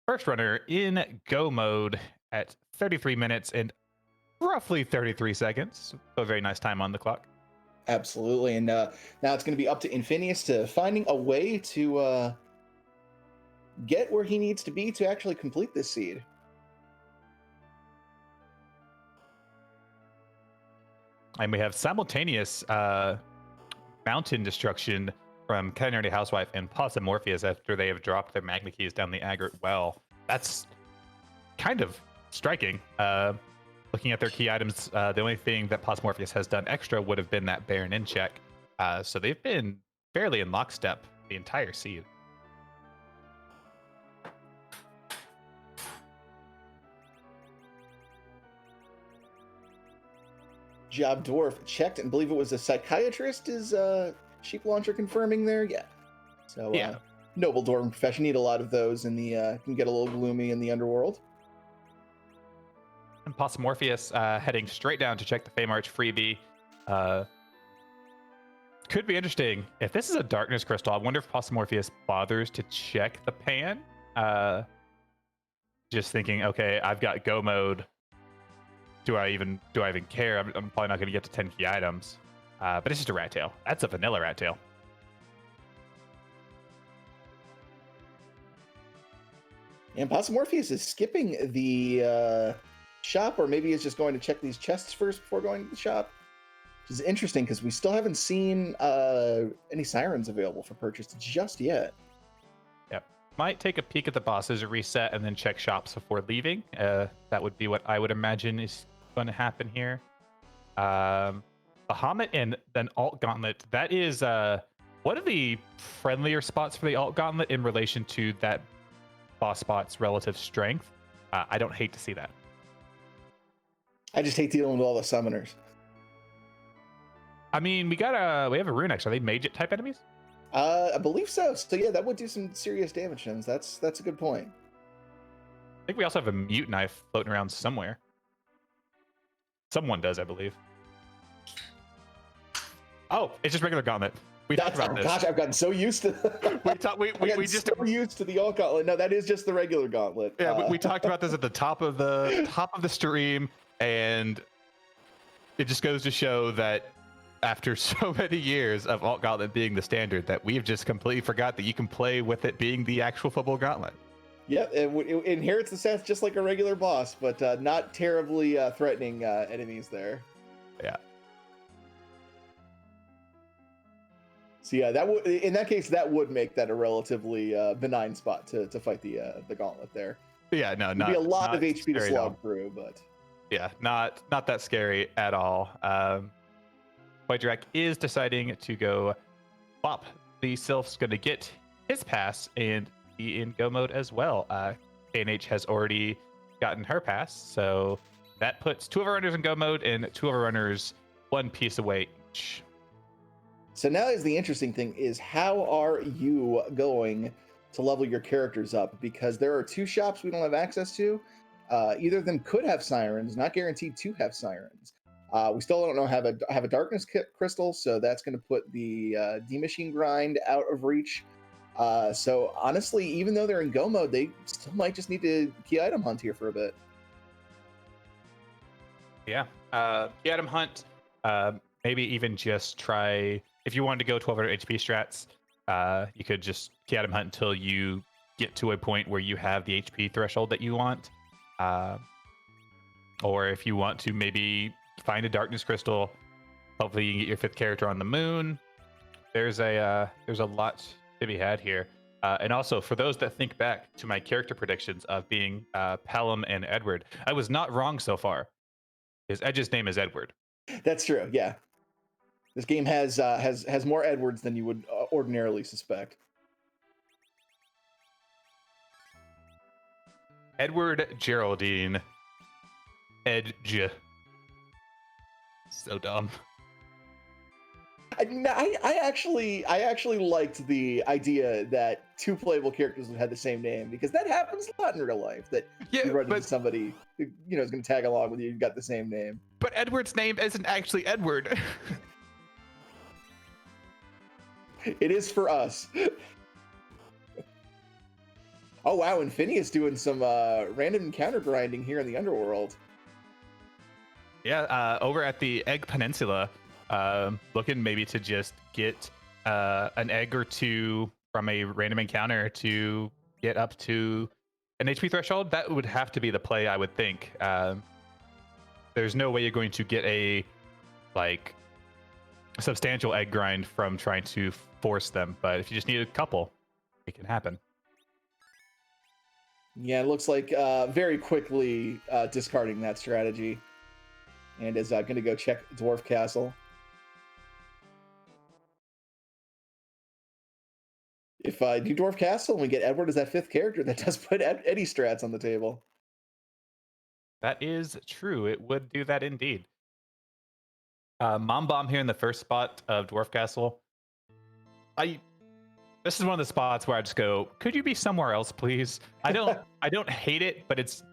first runner in go mode at 33 minutes and roughly 33 seconds. So a very nice time on the clock. Absolutely, and now it's going to be up to Infinius to finding a way to get where he needs to be to actually complete this seed. And we have simultaneous mountain destruction from Culinary Housewife and Possum Morpheus after they have dropped their Magna Keys down the Aggregate well. That's kind of striking. Looking at their key items, the only thing that Possum Morpheus has done extra would have been that Baron in check. So they've been fairly in lockstep the entire seed. Job Dwarf checked and believe it was a psychiatrist. Is Sheep Launcher confirming there? Yeah. So yeah. Noble Dwarven profession, need a lot of those in the can get a little gloomy in the underworld. And Possum Morpheus heading straight down to check the Feymarch freebie. Could be interesting. If this is a Darkness Crystal, I wonder if Possum Morpheus bothers to check the pan. Just thinking, okay, I've got go mode. Do I even care? I'm probably not going to get to 10 key items. But it's just a rat tail. That's a vanilla rat tail. And Possum Morpheus is skipping the shop, or maybe he's just going to check these chests first before going to the shop. Which is interesting because we still haven't seen any sirens available for purchase just yet. Yep. Might take a peek at the bosses, reset, and then check shops before leaving. That would be what I would imagine is going to happen here. Bahamut and then Alt Gauntlet. That is one of the friendlier spots for the Alt Gauntlet in relation to that boss spot's relative strength. I don't hate to see that. I just hate dealing with all the summoners. I mean, we have a rune X. Are they mage type enemies? I believe so. So yeah, that would do some serious damage to them. That's a good point. I think we also have a mute knife floating around somewhere. Someone does, I believe. Oh, it's just regular gauntlet. We talked about this. Gosh, I've gotten so used to. we just so used to the alt gauntlet. No, that is just the regular gauntlet. Yeah, we talked about this at the top of the stream, and it just goes to show that after so many years of alt gauntlet being the standard, that we've just completely forgot that you can play with it being the actual football gauntlet. Yeah, it inherits the stats just like a regular boss, but not terribly threatening enemies there. Yeah. So yeah, that would, in that case, that would make that a relatively benign spot to fight the gauntlet there. Yeah, no, It'd be a lot of HP to slog through, but yeah, not that scary at all. Poydrak is deciding to go Bop, the Sylph's going to get his pass and be in go mode as well. KNH has already gotten her pass, so that puts 2 of our runners in go mode and 2 of our runners 1 piece away each. So now is the interesting thing is how are you going to level your characters up? Because there are 2 shops we don't have access to. Either of them could have sirens, not guaranteed to have sirens. We still don't know have a darkness crystal, so that's going to put the D machine grind out of reach. So honestly, even though they're in go mode, they still might just need to key item hunt here for a bit. Yeah, key item hunt. Maybe even just try, if you wanted to go 1200 HP strats, you could just key item hunt until you get to a point where you have the HP threshold that you want. Or if you want to maybe find a darkness crystal, hopefully you can get your 5th character on the moon. There's a lot to be had here. And also, for those that think back to my character predictions of being Pelham and Edward, I was not wrong so far. His Edge's name is Edward. That's true. Yeah, this game has more Edwards than you would ordinarily suspect. Edward Geraldine Edge. So dumb. I actually liked the idea that 2 playable characters would have the same name, because that happens a lot in real life. That you run into somebody who is going to tag along with you. You've got the same name. But Edward's name isn't actually Edward. It is for us. Oh wow, and Phineas doing some random encounter grinding here in the underworld. Yeah, over at the Egg Peninsula, looking maybe to just get an egg or 2 from a random encounter to get up to an HP threshold. That would have to be the play, I would think. There's no way you're going to get a substantial egg grind from trying to force them, but if you just need a couple, it can happen. Yeah, it looks like very quickly discarding that strategy, and is going to go check Dwarf Castle. If I do Dwarf Castle and we get Edward as that 5th character, that does put Eddie strats on the table. That is true. It would do that indeed. Mom Bomb here in the first spot of Dwarf Castle. This is one of the spots where I just go, could you be somewhere else, please? I don't hate it, but it's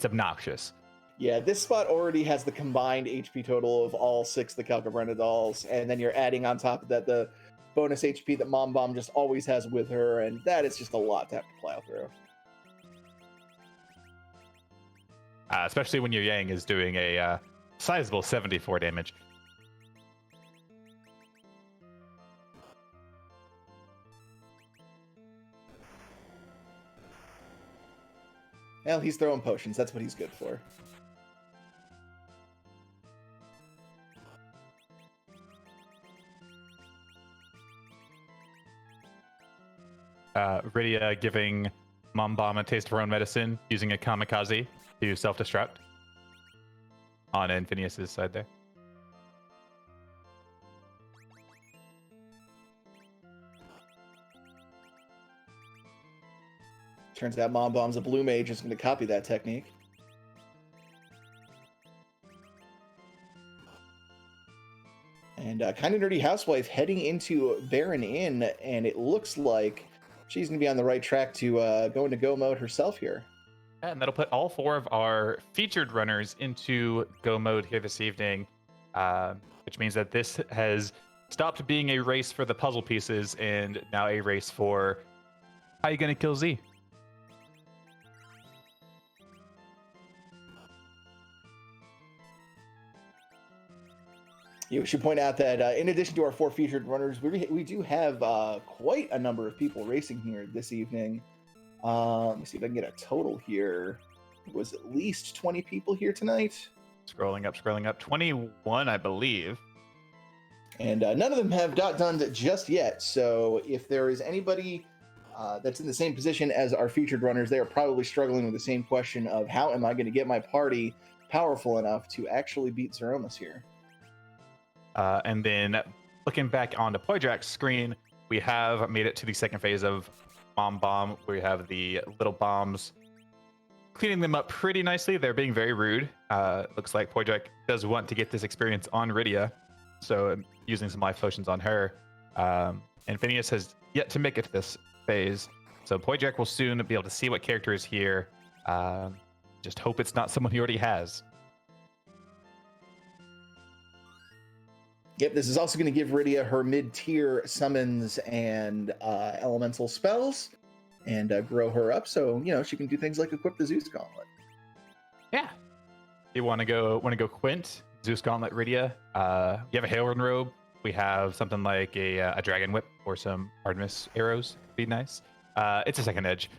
obnoxious. Yeah, this spot already has the combined HP total of all 6 the Calcabrenda dolls, and then you're adding on top of that the bonus HP that Mom Bomb just always has with her, and that is just a lot to have to plow through. Especially when your Yang is doing a sizable 74 damage. Well, he's throwing potions. That's what he's good for. Rydia giving Mom Bomb a taste of her own medicine, using a kamikaze to self-destruct on Infinius's side there. Turns out Mom Bomb's a blue mage, is going to copy that technique. And Kind of Nerdy Housewife heading into Baron Inn, and it looks like she's going to be on the right track to go into go mode herself here. And that'll put all 4 of our featured runners into go mode here this evening, which means that this has stopped being a race for the puzzle pieces and now a race for how you going to kill Z. You should point out that in addition to our 4 featured runners, we do have quite a number of people racing here this evening. Let me see if I can get a total here. It was at least 20 people here tonight. Scrolling up. 21, I believe. And none of them have done just yet. So if there is anybody that's in the same position as our featured runners, they are probably struggling with the same question of how am I going to get my party powerful enough to actually beat Zeromus here? And then looking back onto Poydrak's screen, we have made it to the second phase of Bomb. We have the little bombs, cleaning them up pretty nicely. They're being very rude. Looks like Poydrak does want to get this experience on Rydia, so I'm using some life potions on her. And Phineas has yet to make it to this phase, so Poydrak will soon be able to see what character is here. Just hope it's not someone he already has. Yep, this is also going to give Rydia her mid-tier summons and elemental spells, and grow her up, so she can do things like equip the Zeus Gauntlet. Yeah, you want to go Quint, Zeus Gauntlet, Rydia. You have a Hailrun robe. We have something like a Dragon Whip or some Artemis arrows. Be nice. It's a second edge,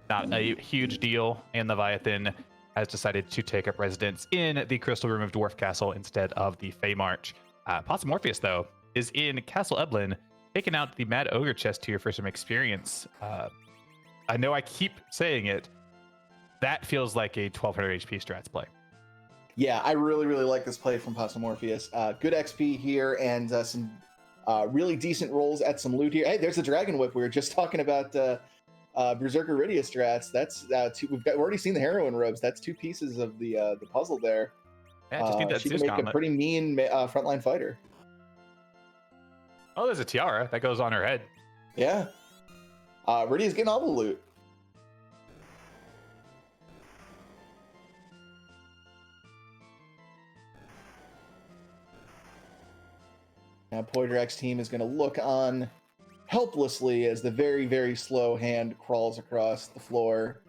not a huge deal. And Leviathan has decided to take up residence in the Crystal Room of Dwarf Castle instead of the Fey March. Possum Morpheus, though, is in Castle Eblin, taking out the Mad Ogre chest here for some experience. I know I keep saying it. That feels like a 1200 HP strats play. Yeah, I really, really like this play from Possum Morpheus. Good XP here and some really decent rolls at some loot here. Hey, there's the Dragon Whip. We were just talking about Berserker Rydia strats. That's we've already seen the Heroine robes. That's two pieces of the puzzle there. Yeah, just need that she Zeus can make Gauntlet. a pretty mean frontline fighter. Oh, there's a tiara that goes on her head. Yeah. Rydia's getting all the loot. Now Poydrak's team is going to look on helplessly as the very, very slow hand crawls across the floor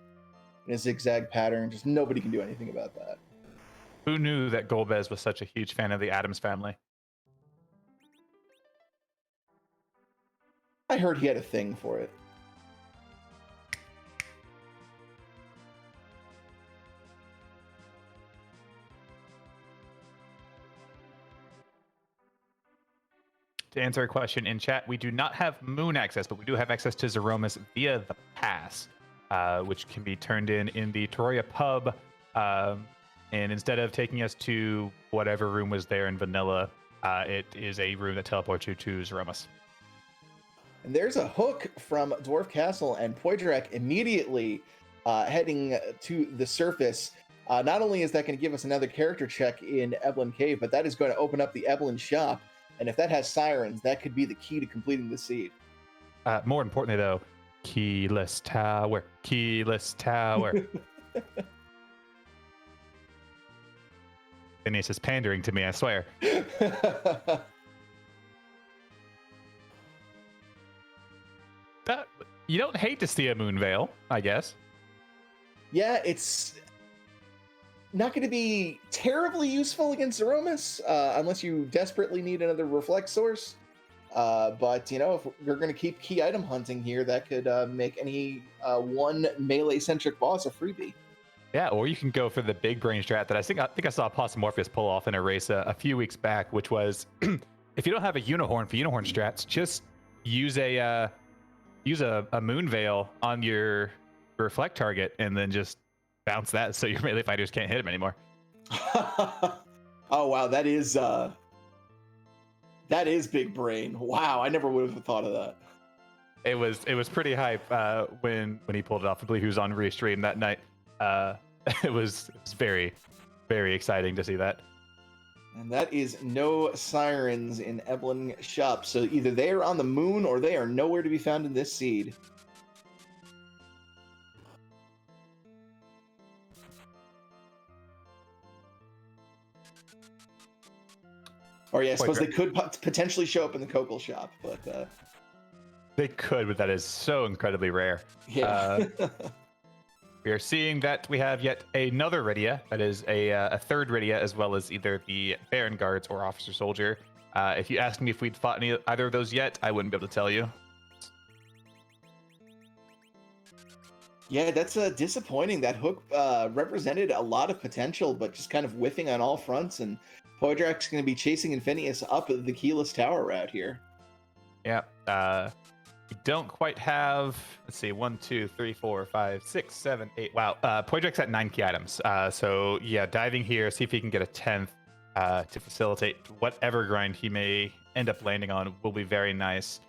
in a zigzag pattern. Just nobody can do anything about that. Who knew that Golbez was such a huge fan of the Addams family? I heard he had a thing for it. To answer a question in chat, we do not have moon access, but we do have access to Zeromus via the pass, which can be turned in the Troya pub. And instead of taking us to whatever room was there in vanilla, it is a room that teleports you to Zeromus. And there's a hook from Dwarf Castle, and Poydrak immediately heading to the surface. Not only is that going to give us another character check in Eblin Cave, but that is going to open up the Eblin shop. And if that has sirens, that could be the key to completing the seed. More importantly, though, keyless tower, keyless tower. Phineas is pandering to me, I swear. You don't hate to see a moon veil, I guess. Yeah, it's not going to be terribly useful against Zeromus, unless you desperately need another reflect source. But, if you're going to keep key item hunting here, that could make any one melee-centric boss a freebie. Yeah, or you can go for the big brain strat that I think I saw Possum Morpheus pull off in a race a few weeks back, which was if you don't have a Unihorn for Unihorn strats, just use a moon veil on your reflect target and then just bounce that so your melee fighters can't hit him anymore. Oh wow, that is big brain. Wow, I never would have thought of that. It was pretty hype when he pulled it off. I believe he was on restream that night. It was very, very exciting to see that. And that is no sirens in Eblin shop. So either they are on the moon or they are nowhere to be found in this seed. Or yeah, I suppose they could potentially show up in the Kokol shop, but they could, but that is so incredibly rare. Yeah. We are seeing that we have yet another Rydia. That is a third Rydia, as well as either the Baron Guards or Officer Soldier. If you asked me if we'd fought either of those yet, I wouldn't be able to tell you. Yeah, that's disappointing. That hook represented a lot of potential, but just kind of whiffing on all fronts. And Poydrak's going to be chasing Infinius up the keyless tower route here. Yeah. We don't quite have, let's see, 1, 2, 3, 4, 5, 6, 7, 8. Wow. Poydrak's at 9 key items. So yeah, diving here, see if he can get a 10th. to facilitate whatever grind he may end up landing on will be very nice.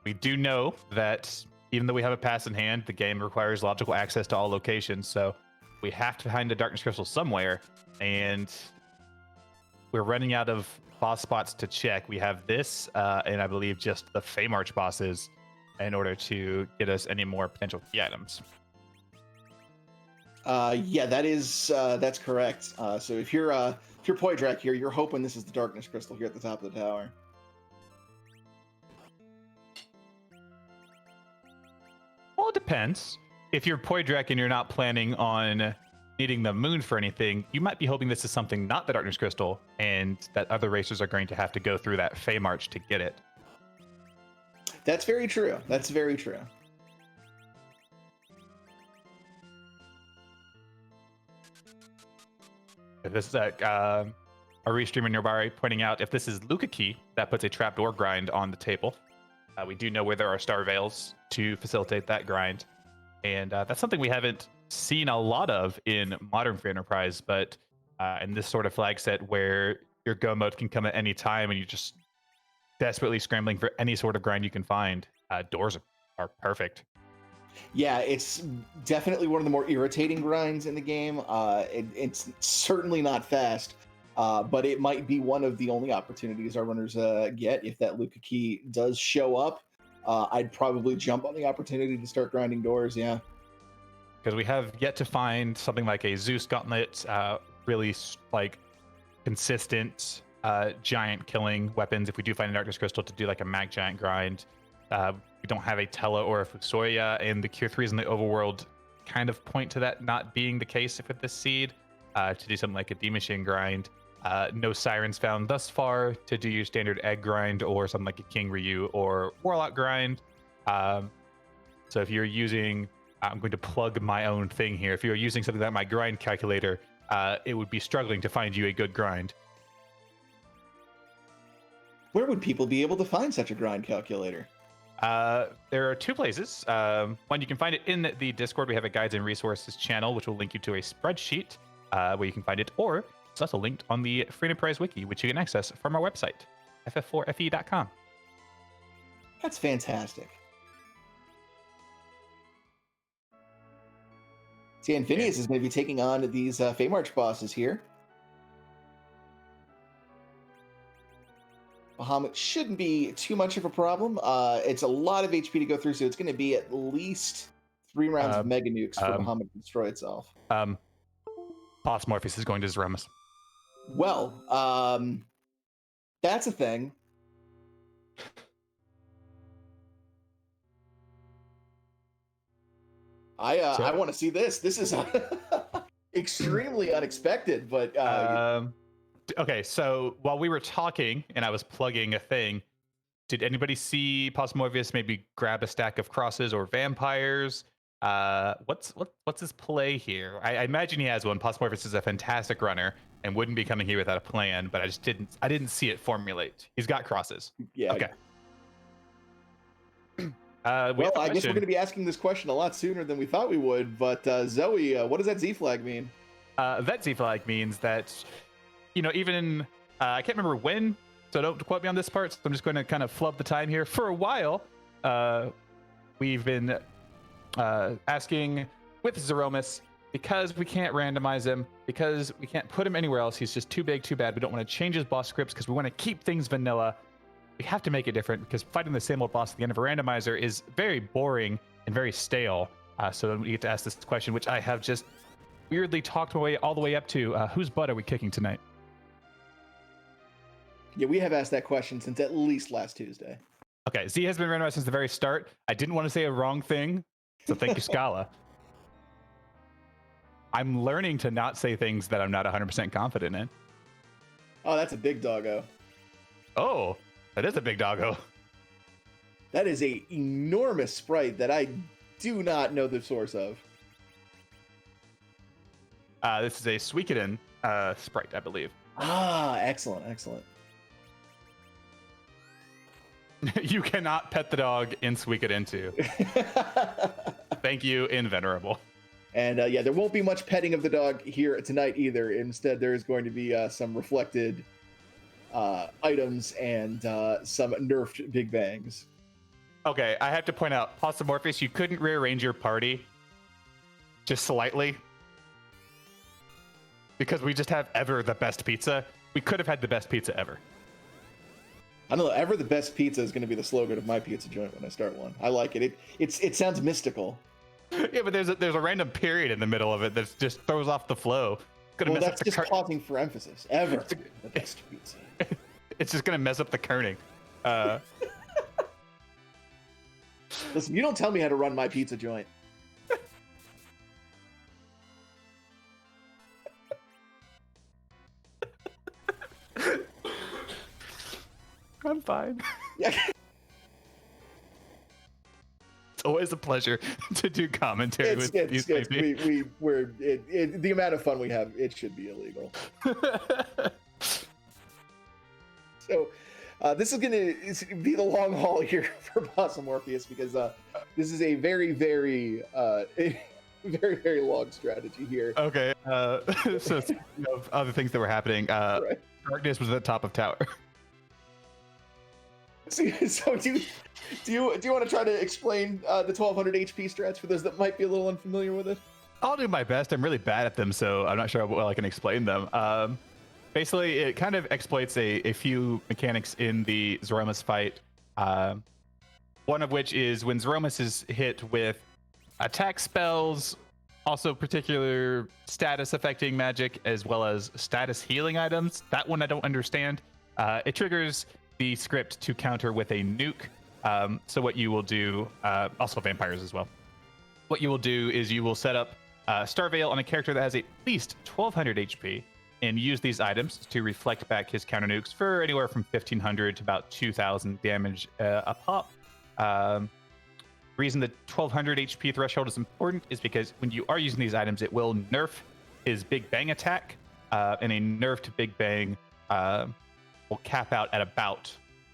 We do know that even though we have a pass in hand, the game requires logical access to all locations, so we have to find a darkness crystal somewhere, and we're running out of boss spots to check. We have this, and I believe just the Feymarch bosses in order to get us any more potential key items. Yeah, that's correct. So if you're Poydrak here, you're hoping this is the darkness crystal here at the top of the tower. Well, it depends. If you're Poydrak and you're not planning on needing the moon for anything, you might be hoping this is something not the darkness crystal, and that other racers are going to have to go through that Feymarch to get it. That's very true. That's very true. If this is a restreamer nearby pointing out if this is Luca Key, that puts a trapdoor grind on the table. We do know where there are star veils to facilitate that grind, and that's something we haven't seen a lot of in modern free enterprise, but in this sort of flag set where your go mode can come at any time and you're just desperately scrambling for any sort of grind you can find, doors are perfect. Yeah, it's definitely one of the more irritating grinds in the game. It's certainly not fast, but it might be one of the only opportunities our runners get. If that Luca Key does show up, I'd probably jump on the opportunity to start grinding doors, yeah. Because we have yet to find something like a Zeus Gauntlet, really like consistent giant killing weapons. If we do find a Darkness Crystal to do like a Mag Giant grind, we don't have a Tella or a Fusoya, and the Cure 3s in the overworld kind of point to that not being the case with this seed. To do something like a Demashin grind, no Sirens found thus far to do your standard egg grind or something like a King Ryu or Warlock grind. So if you're using, I'm going to plug my own thing here. If you're using something like my grind calculator, it would be struggling to find you a good grind. Where would people be able to find such a grind calculator? There are two places. One, you can find it in the Discord. We have a guides and resources channel, which will link you to a spreadsheet where you can find it, or it's also linked on the Free Enterprise Wiki, which you can access from our website, FF4FE.com. That's fantastic. See, and Phineas is going to be taking on these Feymarch bosses here. Bahamut shouldn't be too much of a problem. It's a lot of HP to go through, so it's going to be at least 3 rounds of Mega Nukes for Bahamut to destroy itself. Boss Morpheus is going to Zeromus. Well, that's a thing. I want to see this. This is extremely unexpected, but okay, so while we were talking and I was plugging a thing, did anybody see Posmorpheus maybe grab a stack of crosses or vampires? What's his play here? I imagine he has one. Posmorpheus is a fantastic runner and wouldn't be coming here without a plan, but I didn't see it formulate. He's got crosses. Yeah. Okay. Well, I guess we're going to be asking this question a lot sooner than we thought we would, but Zoe, what does that Z flag mean? That Z flag means that, even I can't remember when, so don't quote me on this part, so I'm just going to kind of flub the time here. For a while, we've been asking with Zeromus, because we can't randomize him, because we can't put him anywhere else, he's just too big, too bad, we don't want to change his boss scripts because we want to keep things vanilla. We have to make it different because fighting the same old boss at the end of a randomizer is very boring and very stale. So we get to ask this question, which I have just weirdly talked all the way up to. Whose butt are we kicking tonight? Yeah, we have asked that question since at least last Tuesday. Okay, Z has been randomized since the very start. I didn't want to say a wrong thing, so thank you, Scala. I'm learning to not say things that I'm not 100% confident in. Oh, that's a big doggo. Oh. That is a big doggo. That is a enormous sprite that I do not know the source of. This is a Suikoden sprite, I believe. Ah, excellent, excellent. You cannot pet the dog in Suikoden 2. Thank you, Invenerable. And yeah, there won't be much petting of the dog here tonight either. Instead, there is going to be some reflected items and some nerfed Big Bangs. Okay, I have to point out, Possum Morpheus, you couldn't rearrange your party just slightly because we just have ever the best pizza. We could have had the best pizza ever. I don't know. Ever the best pizza is going to be the slogan of my pizza joint when I start one. I like it. It sounds mystical. Yeah, but there's a random period in the middle of it that just throws off the flow. Well, that's just pausing for emphasis. Ever the best pizza. It's just gonna mess up the kerning. Listen, you don't tell me how to run my pizza joint. I'm fine. Yeah. It's always a pleasure to do commentary with you. The amount of fun we have, it should be illegal. So this is going to be the long haul here for Possum Morpheus because this is a very, very, very, very long strategy here. Okay. So speaking of other things that were happening, right. Darkness was at the top of tower. So do you want to try to explain the 1200 HP strats for those that might be a little unfamiliar with it? I'll do my best. I'm really bad at them, so I'm not sure how well I can explain them. Basically, it kind of exploits a few mechanics in the Zeromus fight. One of which is when Zeromus is hit with attack spells, also particular status affecting magic, as well as status healing items. That one I don't understand. It triggers the script to counter with a nuke. So what you will do, also vampires as well. What you will do is you will set up Star Veil on a character that has at least 1200 HP and use these items to reflect back his counter nukes for anywhere from 1500 to about 2000 damage a pop. The reason the 1200 HP threshold is important is because when you are using these items, it will nerf his Big Bang attack, and a nerfed Big Bang will cap out at about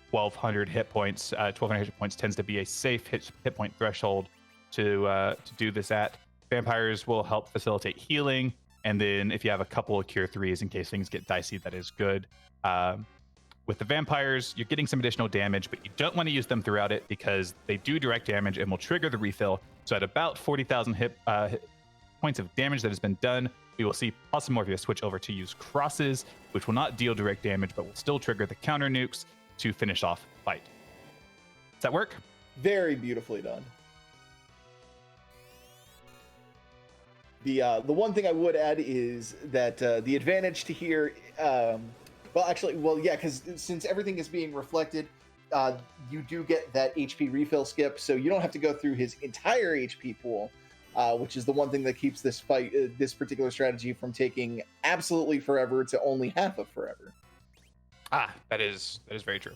1200 hit points. 1200 hit points tends to be a safe hit point threshold to do this at. Vampires will help facilitate healing, and then if you have a couple of cure 3s in case things get dicey, that is good. With the vampires, you're getting some additional damage, but you don't want to use them throughout it because they do direct damage and will trigger the refill. So at about 40,000 hit points of damage that has been done, we will see Possum Morpheus switch over to use crosses, which will not deal direct damage, but will still trigger the counter nukes to finish off the fight. Does that work? Very beautifully done. The one thing I would add is that the advantage to here, because since everything is being reflected, you do get that HP refill skip, so you don't have to go through his entire HP pool, which is the one thing that keeps this fight, this particular strategy, from taking absolutely forever to only half of forever. That is very true.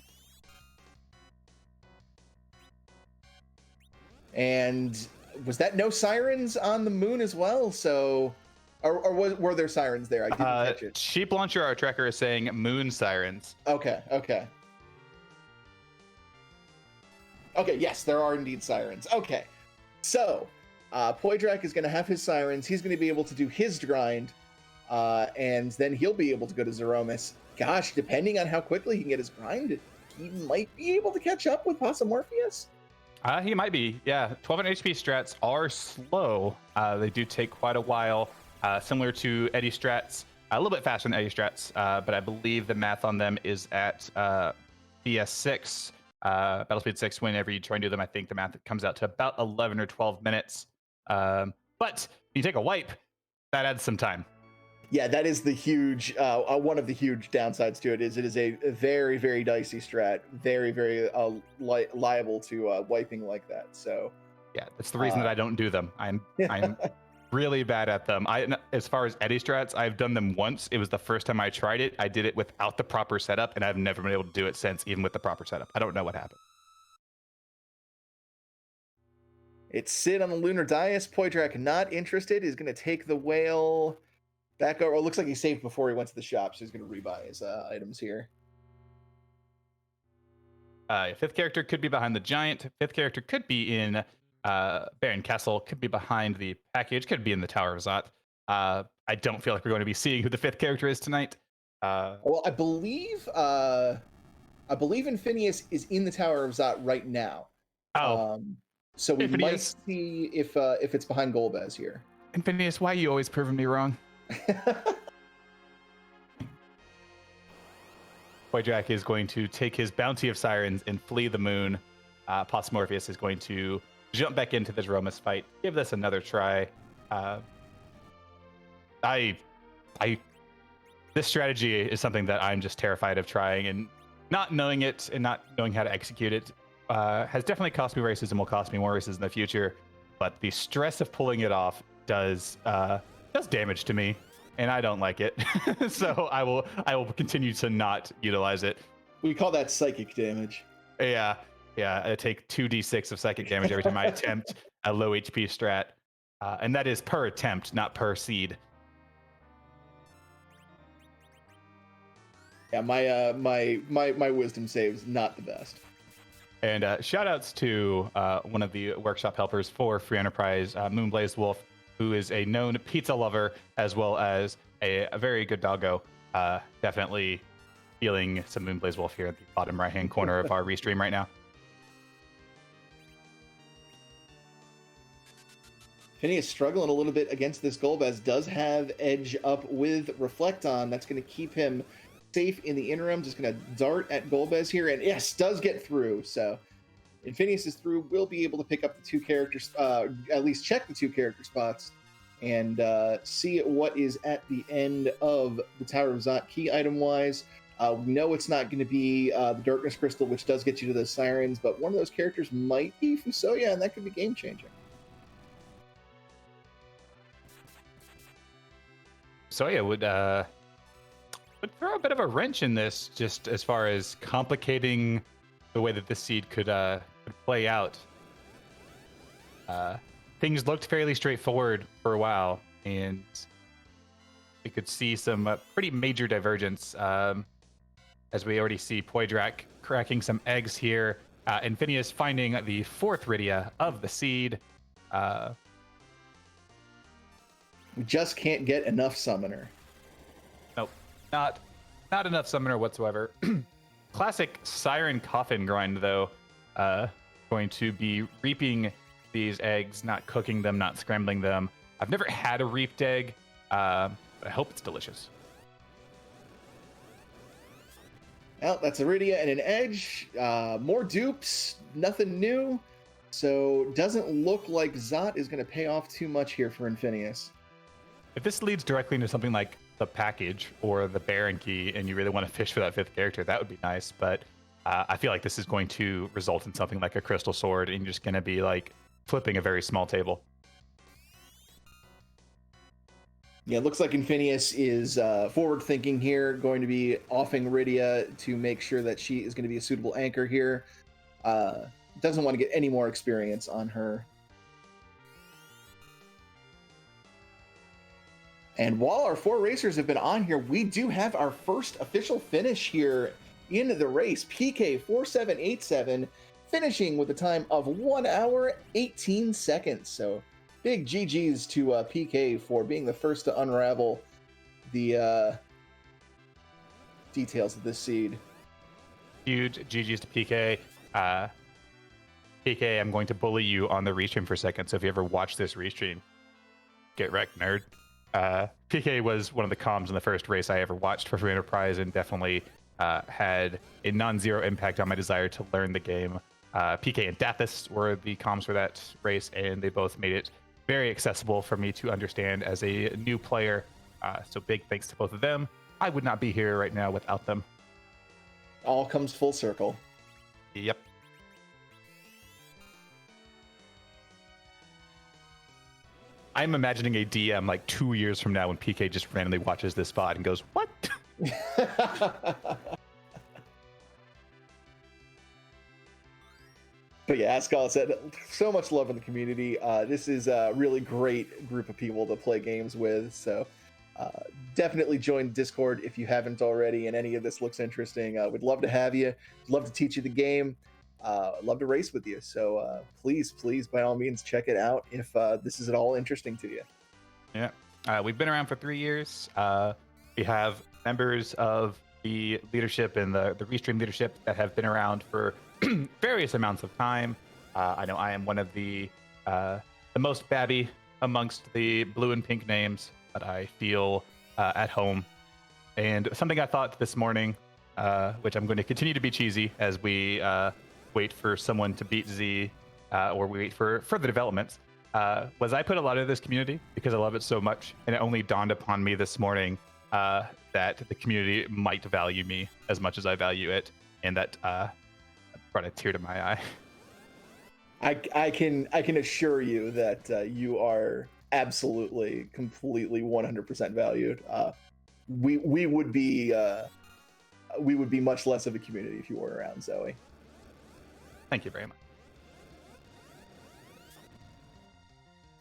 And was that no sirens on the moon as well? So, or were there sirens there? I didn't catch it. Sheep Launcher, our tracker, is saying moon sirens. Okay. Yes, there are indeed sirens. Okay, so Poydrak is going to have his sirens. He's going to be able to do his grind, and then he'll be able to go to Zeromus. Gosh, depending on how quickly he can get his grind, he might be able to catch up with Possum Morpheus. He might be, yeah. 1200 HP strats are slow. They do take quite a while, similar to Eddie strats, a little bit faster than Eddie strats, but I believe the math on them is at BS6, Battlespeed 6. Whenever you try and do them, I think the math comes out to about 11 or 12 minutes. But if you take a wipe, that adds some time. Yeah, that is the huge, one of the huge downsides to it. It is a very, very dicey strat, very, very liable to wiping like that. So yeah, that's the reason that I don't do them. I'm really bad at them. As far as Eddie strats, I've done them once. It was the first time I tried it. I did it without the proper setup, and I've never been able to do it since, even with the proper setup. I don't know what happened. It's Sid on the lunar dais. Poydrak not interested. He's going to take the whale back over. It looks like he saved before he went to the shop, so he's going to rebuy his items here. Fifth character could be behind the giant. Fifth character could be in Baron Castle could be behind the package, could be in the Tower of Zot. I don't feel like we're going to be seeing who the 5th character is tonight. Well, I believe Infinius is in the Tower of Zot right now. Oh, So we might Infinius. see if it's behind Golbez here. Infinius, why are you always proving me wrong? Poydrak is going to take his bounty of sirens and flee the moon. Morpheus is going to jump back into this Romus fight. Give this another try. This strategy is something that I'm just terrified of trying, and not knowing it and not knowing how to execute it has definitely cost me races and will cost me more races in the future. But the stress of pulling it off does damage to me, and I don't like it. So I will continue to not utilize it. We call that psychic damage. Yeah. I take 2d6 of psychic damage every time I attempt a low HP strat, and that is per attempt, not per seed. Yeah, my wisdom save's not the best. And shout outs to one of the workshop helpers for Free Enterprise, Moonblaze Wolf, who is a known pizza lover as well as a very good doggo. Definitely feeling some Moonblaze Wolf here at the bottom right hand corner of our restream right now. Phineas struggling a little bit against this Golbez, does have edge up with Reflect On. That's going to keep him safe in the interim. Just going to dart at Golbez here, and yes, does get through. So Infinius is through. We'll be able to pick up the 2 characters, at least check the 2 character spots, and see what is at the end of the Tower of Zot key item wise. We know it's not going to be the Darkness Crystal, which does get you to the Sirens, but one of those characters might be Fusoya, and that could be game changing. Soya would throw a bit of a wrench in this, just as far as complicating the way that this seed could play out. Things looked fairly straightforward for a while, and we could see some pretty major divergence, as we already see Poydrak cracking some eggs here, and Phineas finding the 4th Rydia of the seed. We just can't get enough Summoner. Nope, not enough Summoner whatsoever. Classic Siren Coffin grind, though. Going to be reaping these eggs, not cooking them, not scrambling them. I've never had a reaped egg, but I hope it's delicious. Well, that's a Rydia and an Edge. More dupes, nothing new. So doesn't look like Zot is going to pay off too much here for Infinius. If this leads directly into something like the package or the Baron key, and you really want to fish for that 5th character, that would be nice. But I feel like this is going to result in something like a Crystal Sword, and you're just going to be like flipping a very small table. Yeah, it looks like Infinius is forward thinking here, going to be offing Rydia to make sure that she is going to be a suitable anchor here. Doesn't want to get any more experience on her. And while our 4 racers have been on here, we do have our first official finish here in the race. PK4787 finishing with a time of 1 hour 18 seconds. So big GG's to PK for being the first to unravel the details of this seed. Huge GG's to PK. PK, I'm going to bully you on the restream for a second. So if you ever watch this restream, get wrecked, nerd. PK was one of the comms in the first race I ever watched for Free Enterprise, and definitely had a non-zero impact on my desire to learn the game. PK and Dathis were the comms for that race, and they both made it very accessible for me to understand as a new player. So big thanks to both of them. I would not be here right now without them. All comes full circle. Yep. I'm imagining a DM like 2 years from now when PK just randomly watches this VOD and goes, "What?" But yeah, as Scott said, so much love in the community. This is a really great group of people to play games with. So definitely join Discord if you haven't already, and any of this looks interesting. We'd love to have you. Love to teach you the game. I'd love to race with you. So please, by all means, check it out if this is at all interesting to you. Yeah. We've been around for 3 years. We have members of the leadership and the Restream leadership that have been around for various amounts of time. I know I am one of the most babby amongst the blue and pink names, but I feel at home. And something I thought this morning, which I'm going to continue to be cheesy as we wait for someone to beat Z, or we wait for further developments, was I put a lot of this community because I love it so much, and it only dawned upon me this morning that the community might value me as much as I value it, and that brought a tear to my eye. I can assure you that you are absolutely, completely, 100% valued. We would be much less of a community if you weren't around, Zoe. Thank you very much.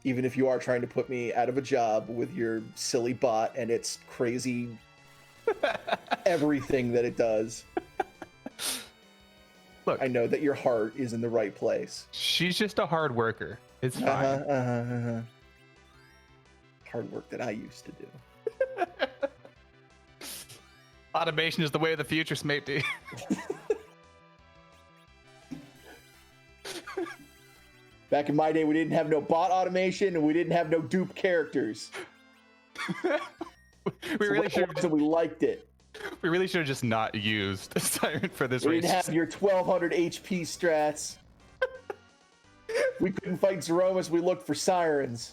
Even if you are trying to put me out of a job with your silly bot and its crazy everything that it does. Look, I know that your heart is in the right place. She's just a hard worker. It's fine. Hard work that I used to do. Automation is the way of the future, Smatey. Back in my day, we didn't have no bot automation and we didn't have no dupe characters. We really should have. We liked it. We really should have just not used Siren for this We race. didn't have your 1200 HP strats. We couldn't fight Zeromus. We looked for Sirens.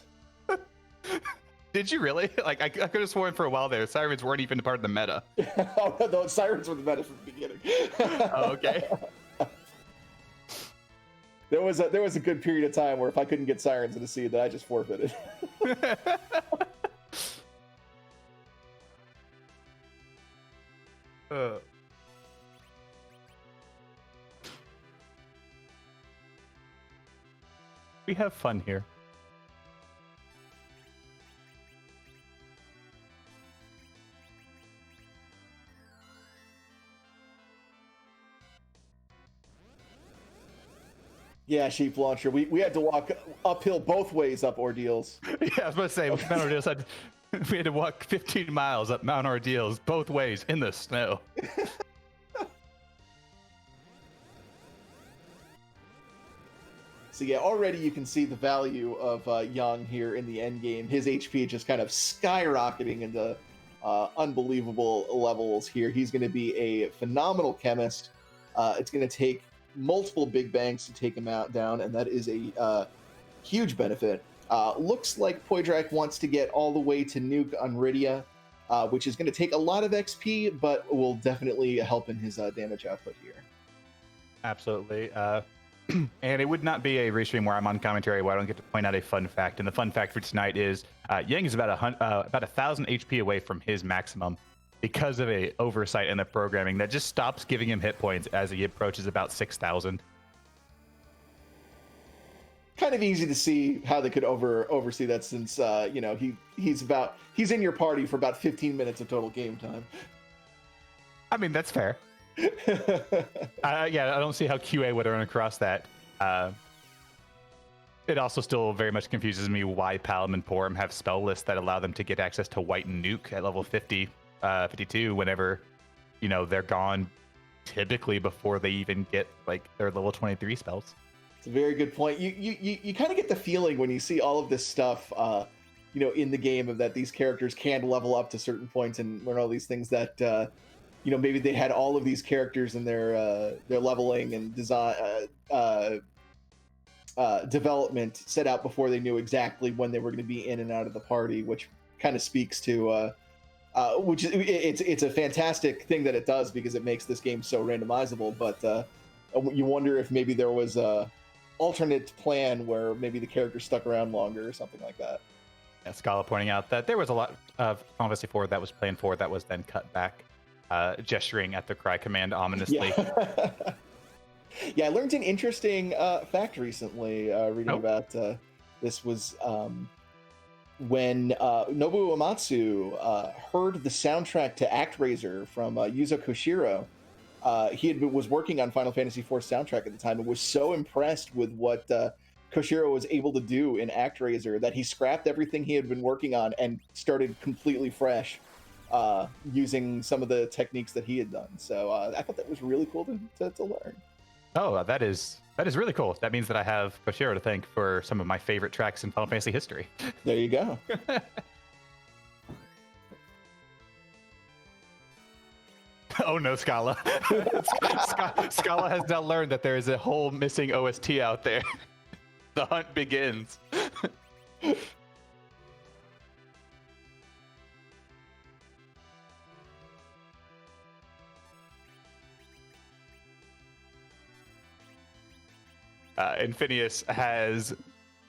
Did you really? Like, I could have sworn for a while there, Sirens weren't even a part of the meta. Oh, no, Sirens were the meta from the beginning. Oh, okay. There was a good period of time where if I couldn't get Sirens in the seed, that I just forfeited. We have fun here. Yeah, Sheep Launcher. We had to walk uphill both ways up Ordeals. Yeah, I was about to say, Mount Ordeals we had to walk 15 miles up Mount Ordeals both ways in the snow. So yeah, already you can see the value of Young here in the end game. His HP just kind of skyrocketing into unbelievable levels here. He's going to be a phenomenal chemist. It's going to take multiple big bangs to take him down, and that is a huge benefit. Looks like Poydrak wants to get all the way to nuke on Rydia, which is going to take a lot of XP, but will definitely help in his damage output here. Absolutely. And it would not be a restream where I'm on commentary where I don't get to point out a fun fact. And the fun fact for tonight is Yang is about 1,000 HP away from his maximum because of a oversight in the programming that just stops giving him hit points as he approaches about 6,000. Kind of easy to see how they could oversee that, since he's in your party for about 15 minutes of total game time. I mean, that's fair. I don't see how QA would run across that. It also still very much confuses me why Palom and Porum have spell lists that allow them to get access to White and Nuke at level 50, 52 whenever, they're gone, typically before they even get like their level 23 spells. It's a very good point. You kind of get the feeling when you see all of this stuff, in the game, of that these characters can level up to certain points and learn all these things that, maybe they had all of these characters in their leveling and design development set out before they knew exactly when they were going to be in and out of the party, which kind of speaks to which it's a fantastic thing that it does, because it makes this game so randomizable. But you wonder if maybe there was a alternate plan where maybe the characters stuck around longer or something like that. Yeah, Scala pointing out that there was a lot of Final Fantasy IV that was planned for that was then cut back, gesturing at the cry command ominously. Yeah, I learned an interesting fact recently, reading about this was when Nobuo Uematsu heard the soundtrack to ActRaiser from Yuzo Koshiro. was working on Final Fantasy IV soundtrack at the time and was so impressed with what Koshiro was able to do in ActRaiser that he scrapped everything he had been working on and started completely fresh, using some of the techniques that he had done. So I thought that was really cool to learn. Oh, that is really cool. That means that I have Koshiro to thank for some of my favorite tracks in Final Fantasy history. There you go. Oh no, Scala. Scala has now learned that there is a whole missing OST out there. The hunt begins. Infinius has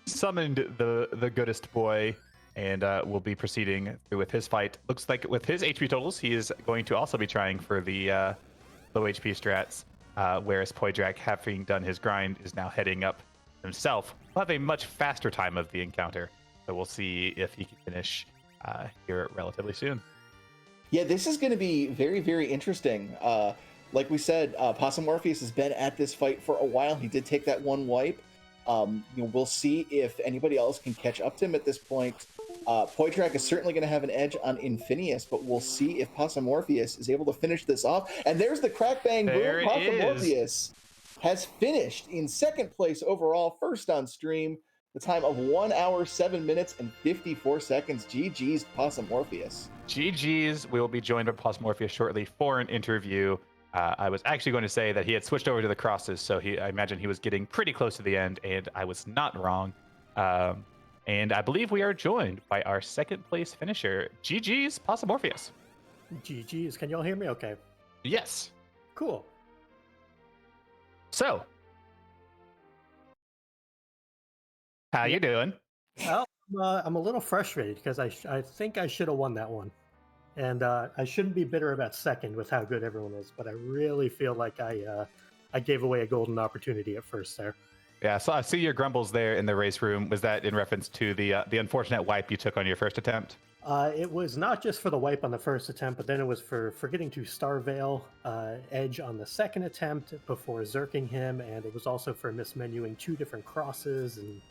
summoned the goodest boy and will be proceeding through with his fight. Looks like with his HP totals, he is going to also be trying for the low HP strats, whereas Poydrak, having done his grind, is now heading up himself. Will have a much faster time of the encounter, so we'll see if he can finish here relatively soon. Yeah, this is going to be very, very interesting. Like we said, Possum Morpheus has been at this fight for a while. He did take that one wipe. We'll see if anybody else can catch up to him at this point. Poydrak is certainly going to have an edge on Infinius, but we'll see if Possum Morpheus is able to finish this off. And there's the crack bang boom. Possum Morpheus has finished in second place overall, first on stream. The time of 1 hour, 7 minutes, and 54 seconds. GG's, Possum Morpheus. GG's. We will be joined by Possum Morpheus shortly for an interview. I was actually going to say that he had switched over to the crosses, so I imagine he was getting pretty close to the end, and I was not wrong. And I believe we are joined by our second place finisher, GG's Possum Morpheus. GG's. Can y'all hear me okay? Yes. Cool. So, how you doing? Well, I'm a little frustrated because I think I should have won that one. And I shouldn't be bitter about second with how good everyone is, but I really feel like I gave away a golden opportunity at first there. Yeah, so I see your grumbles there in the race room. Was that in reference to the unfortunate wipe you took on your first attempt? It was not just for the wipe on the first attempt, but then it was for forgetting to Starveil Edge on the second attempt before zerking him, and it was also for mismenuing 2 different crosses, and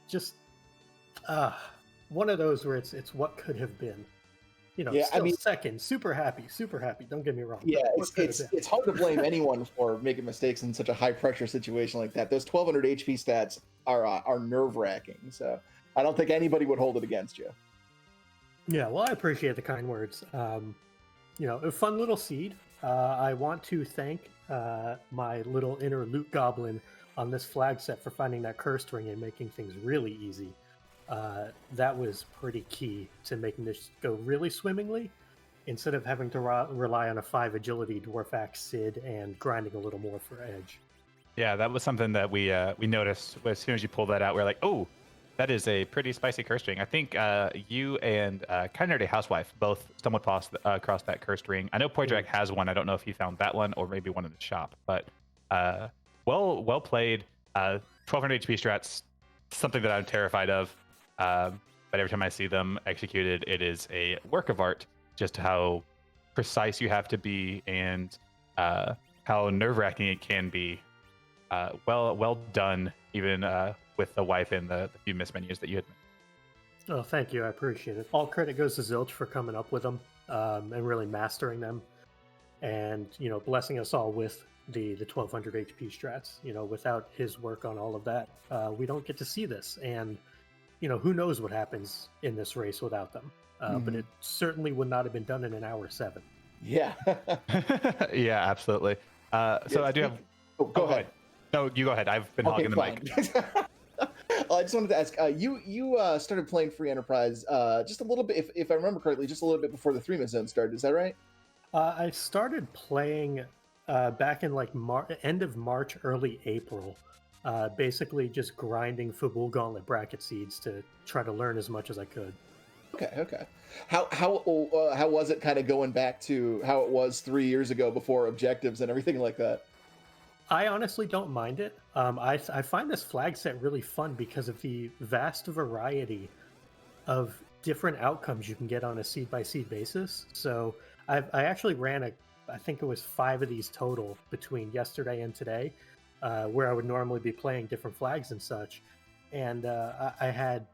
just one of those where it's what could have been. Yeah, still second, super happy. Don't get me wrong. Yeah, it's hard to blame anyone for making mistakes in such a high pressure situation like that. Those 1200 HP stats are nerve wracking. So I don't think anybody would hold it against you. Yeah, well, I appreciate the kind words. A fun little seed. I want to thank my little inner loot goblin on this flag set for finding that cursed ring and making things really easy. That was pretty key to making this go really swimmingly instead of having to rely on a 5 agility dwarf axe Sid and grinding a little more for edge. Yeah, that was something that we noticed as soon as you pulled that out. We're like, oh, that is a pretty spicy cursed ring. I think you and Kind Nerdy Housewife both stumbled across that cursed ring. I know Poydrak has one. I don't know if he found that one or maybe one in the shop, but well played. 1200 HP strats, something that I'm terrified of. But every time I see them executed, it is a work of art, just how precise you have to be and how nerve-wracking it can be. Well done, even with the wipe and the few mismenus that you had made. Oh, thank you. I appreciate it. All credit goes to Zilch for coming up with them and really mastering them and, blessing us all with the 1200 HP strats. Without his work on all of that, we don't get to see this. And who knows what happens in this race without them. But it certainly would not have been done in an hour 7. Yeah. Yeah, absolutely. So I do have... Oh, go ahead. No, you go ahead. I've been hogging the mic. I just wanted to ask, you started playing Free Enterprise just a little bit, if I remember correctly, just a little bit before the 3-minute zone started. Is that right? I started playing back in end of March, early April. Basically just grinding Fabul Gauntlet bracket seeds to try to learn as much as I could. Okay. How was it kind of going back to how it was 3 years ago before objectives and everything like that? I honestly don't mind it. I find this flag set really fun because of the vast variety of different outcomes you can get on a seed by seed basis. So I actually ran I think it was 5 of these total between yesterday and today, where I would normally be playing different flags and such. And I had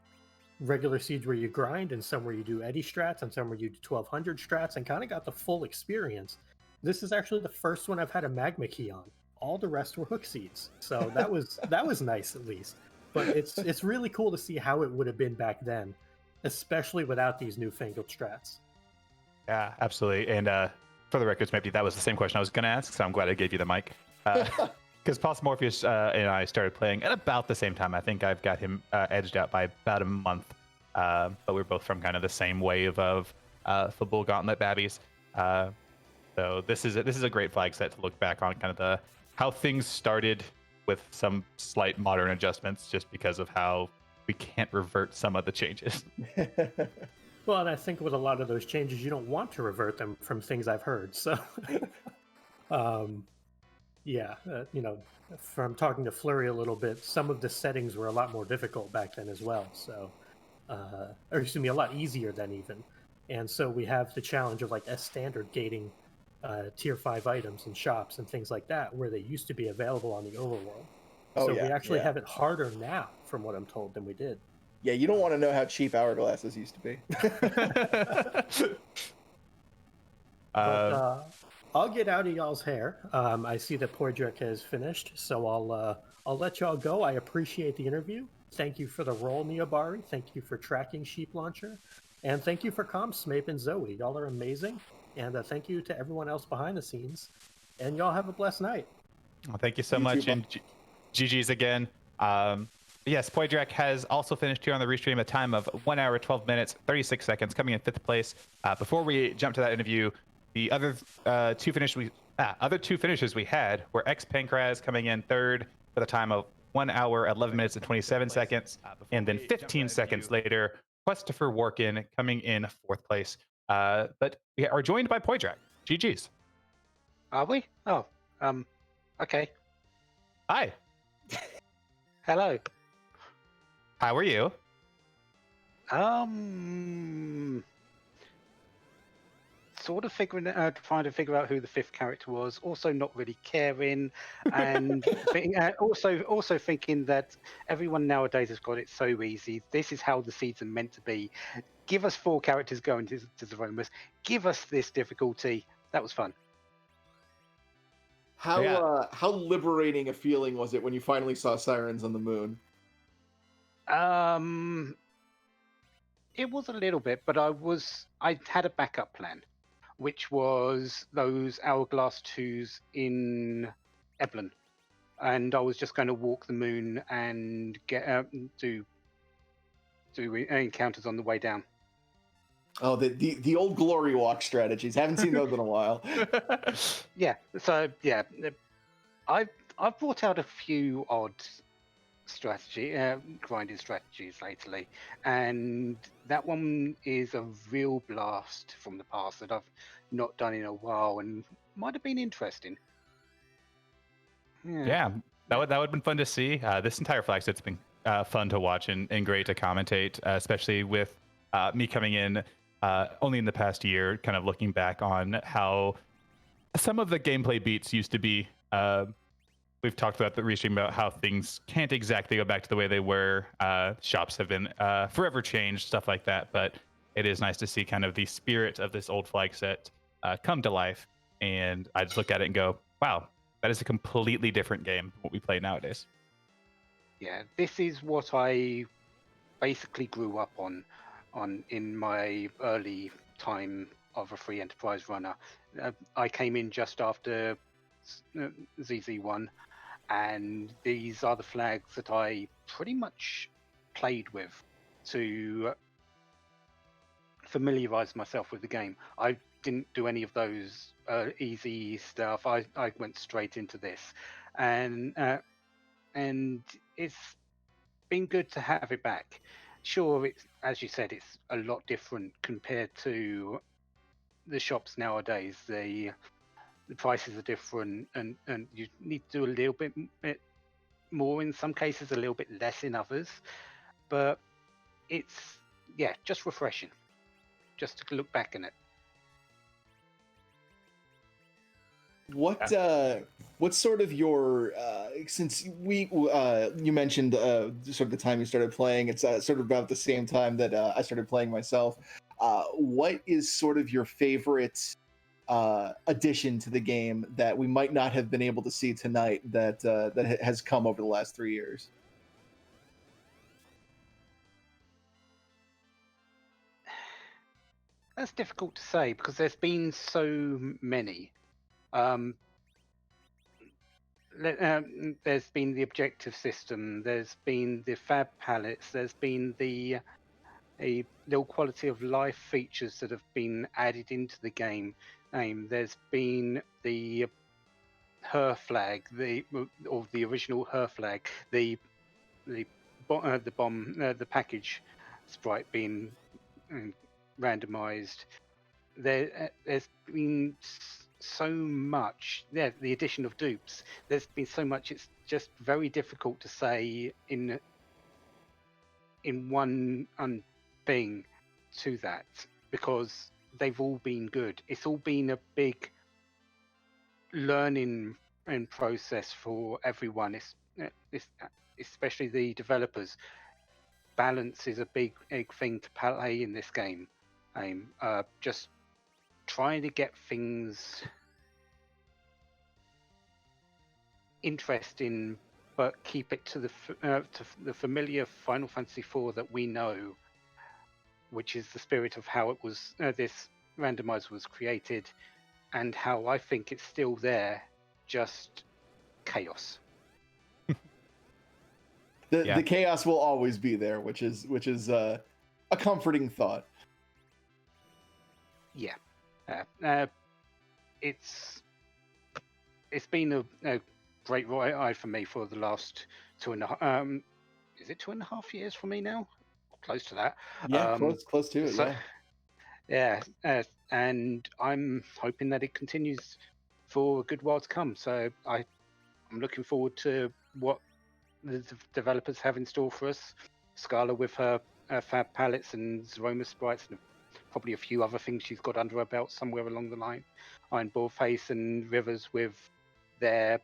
regular siege where you grind, and some where you do eddy strats, and some where you do 1200 strats, and kind of got the full experience. This is actually the first one I've had a magma key on. All the rest were hook seeds, so that was nice at least. But it's really cool to see how it would have been back then, especially without these newfangled strats. Yeah, absolutely. And for the records, maybe that was the same question I was going to ask, so I'm glad I gave you the mic. Because Pulse Morpheus and I started playing at about the same time. I think I've got him edged out by about a month. But we're both from kind of the same wave of football gauntlet babbies. So this is a great flag set to look back on, kind of how things started with some slight modern adjustments, just because of how we can't revert some of the changes. Well, and I think with a lot of those changes, you don't want to revert them from things I've heard. So, yeah, from talking to Flurry a little bit, some of the settings were a lot more difficult back then as well. So, or excuse me, a lot easier than even. And so we have the challenge of like S standard gating tier 5 items in shops and things like that, where they used to be available on the overworld. So we actually have it harder now, from what I'm told, than we did. Yeah, you don't want to know how cheap hourglasses used to be. But I'll get out of y'all's hair. I see that Poydrek has finished, so I'll let y'all go. I appreciate the interview. Thank you for the role, Neobari. Thank you for tracking Sheep Launcher. And thank you for comms, Smape and Zoe. Y'all are amazing. And thank you to everyone else behind the scenes. And y'all have a blessed night. Well, thank you so much. And GG's again. Yes, Poydrek has also finished here on the restream, a time of 1 hour, 12 minutes, 36 seconds, coming in 5th place. Before we jump to that interview, the other two finishes we had were X Pancraz coming in 3rd with a time of 1 hour, 11 minutes, and 27 seconds. And then 15 seconds later, Christopher Workin coming in 4th place. But we are joined by Poydrek. GG's. Are we? Oh, okay. Hi. Hello. How are you? Sort of trying to figure out who the 5th character was. Also, not really caring, and also thinking that everyone nowadays has got it so easy. This is how the seeds are meant to be. Give us 4 characters going to the Romas. Give us this difficulty. That was fun. How liberating a feeling was it when you finally saw Sirens on the Moon? It was a little bit, but I had a backup plan, which was those Hourglass 2s in Eblin, and I was just going to walk the moon and get do encounters on the way down. Oh, the old glory walk strategies. Haven't seen those in a while. Yeah, so yeah, I've brought out a few odd grinding strategies lately, and that one is a real blast from the past that I've not done in a while and might have been interesting. Yeah, that would have been fun to see. This entire flag set's been fun to watch and great to commentate, especially with me coming in only in the past year, kind of looking back on how some of the gameplay beats used to be. We've talked about the restream about how things can't exactly go back to the way they were. Shops have been forever changed, stuff like that. But it is nice to see kind of the spirit of this old flag set come to life. And I just look at it and go, wow, that is a completely different game than what we play nowadays. Yeah, this is what I basically grew up on in my early time of a free enterprise runner. I came in just after ZZ1, and these are the flags that I pretty much played with to familiarize myself with the game. I didn't do any of those easy stuff. I went straight into this, and it's been good to have it back. Sure, it's, as you said, it's a lot different compared to the shops nowadays. The prices are different, and you need to do a little bit more in some cases, a little bit less in others. But it's, yeah, just refreshing, just to look back in it. What's sort of your since you mentioned sort of the time you started playing, it's sort of about the same time that I started playing myself. What is sort of your favorite addition to the game that we might not have been able to see tonight that has come over the last 3 years? That's difficult to say because there's been so many. There's been the objective system, there's been the fab palettes, there's been the little quality of life features that have been added into the game. There's been the her flag, the original her flag, the bomb, the package sprite being randomized. There's been so much. Yeah, the addition of dupes. There's been so much. It's just very difficult to say in one thing to that because they've all been good. It's all been a big learning and process for everyone. It's especially the developers. Balance is a big thing to play in this game. Just trying to get things interesting, but keep it to the familiar Final Fantasy IV that we know, which is the spirit of how it was. This randomizer was created, and how I think it's still there, just chaos. The chaos will always be there, which is a comforting thought. Yeah, it's been a great ride for me for the last 2.5. Is it 2.5 years for me now? Close to that. Yeah, close to it. So, yeah, and I'm hoping that it continues for a good while to come. So I'm looking forward to what the developers have in store for us. Scala with her fab palettes and Zroma sprites and probably a few other things she's got under her belt somewhere along the line. Iron Bullface and Rivers with their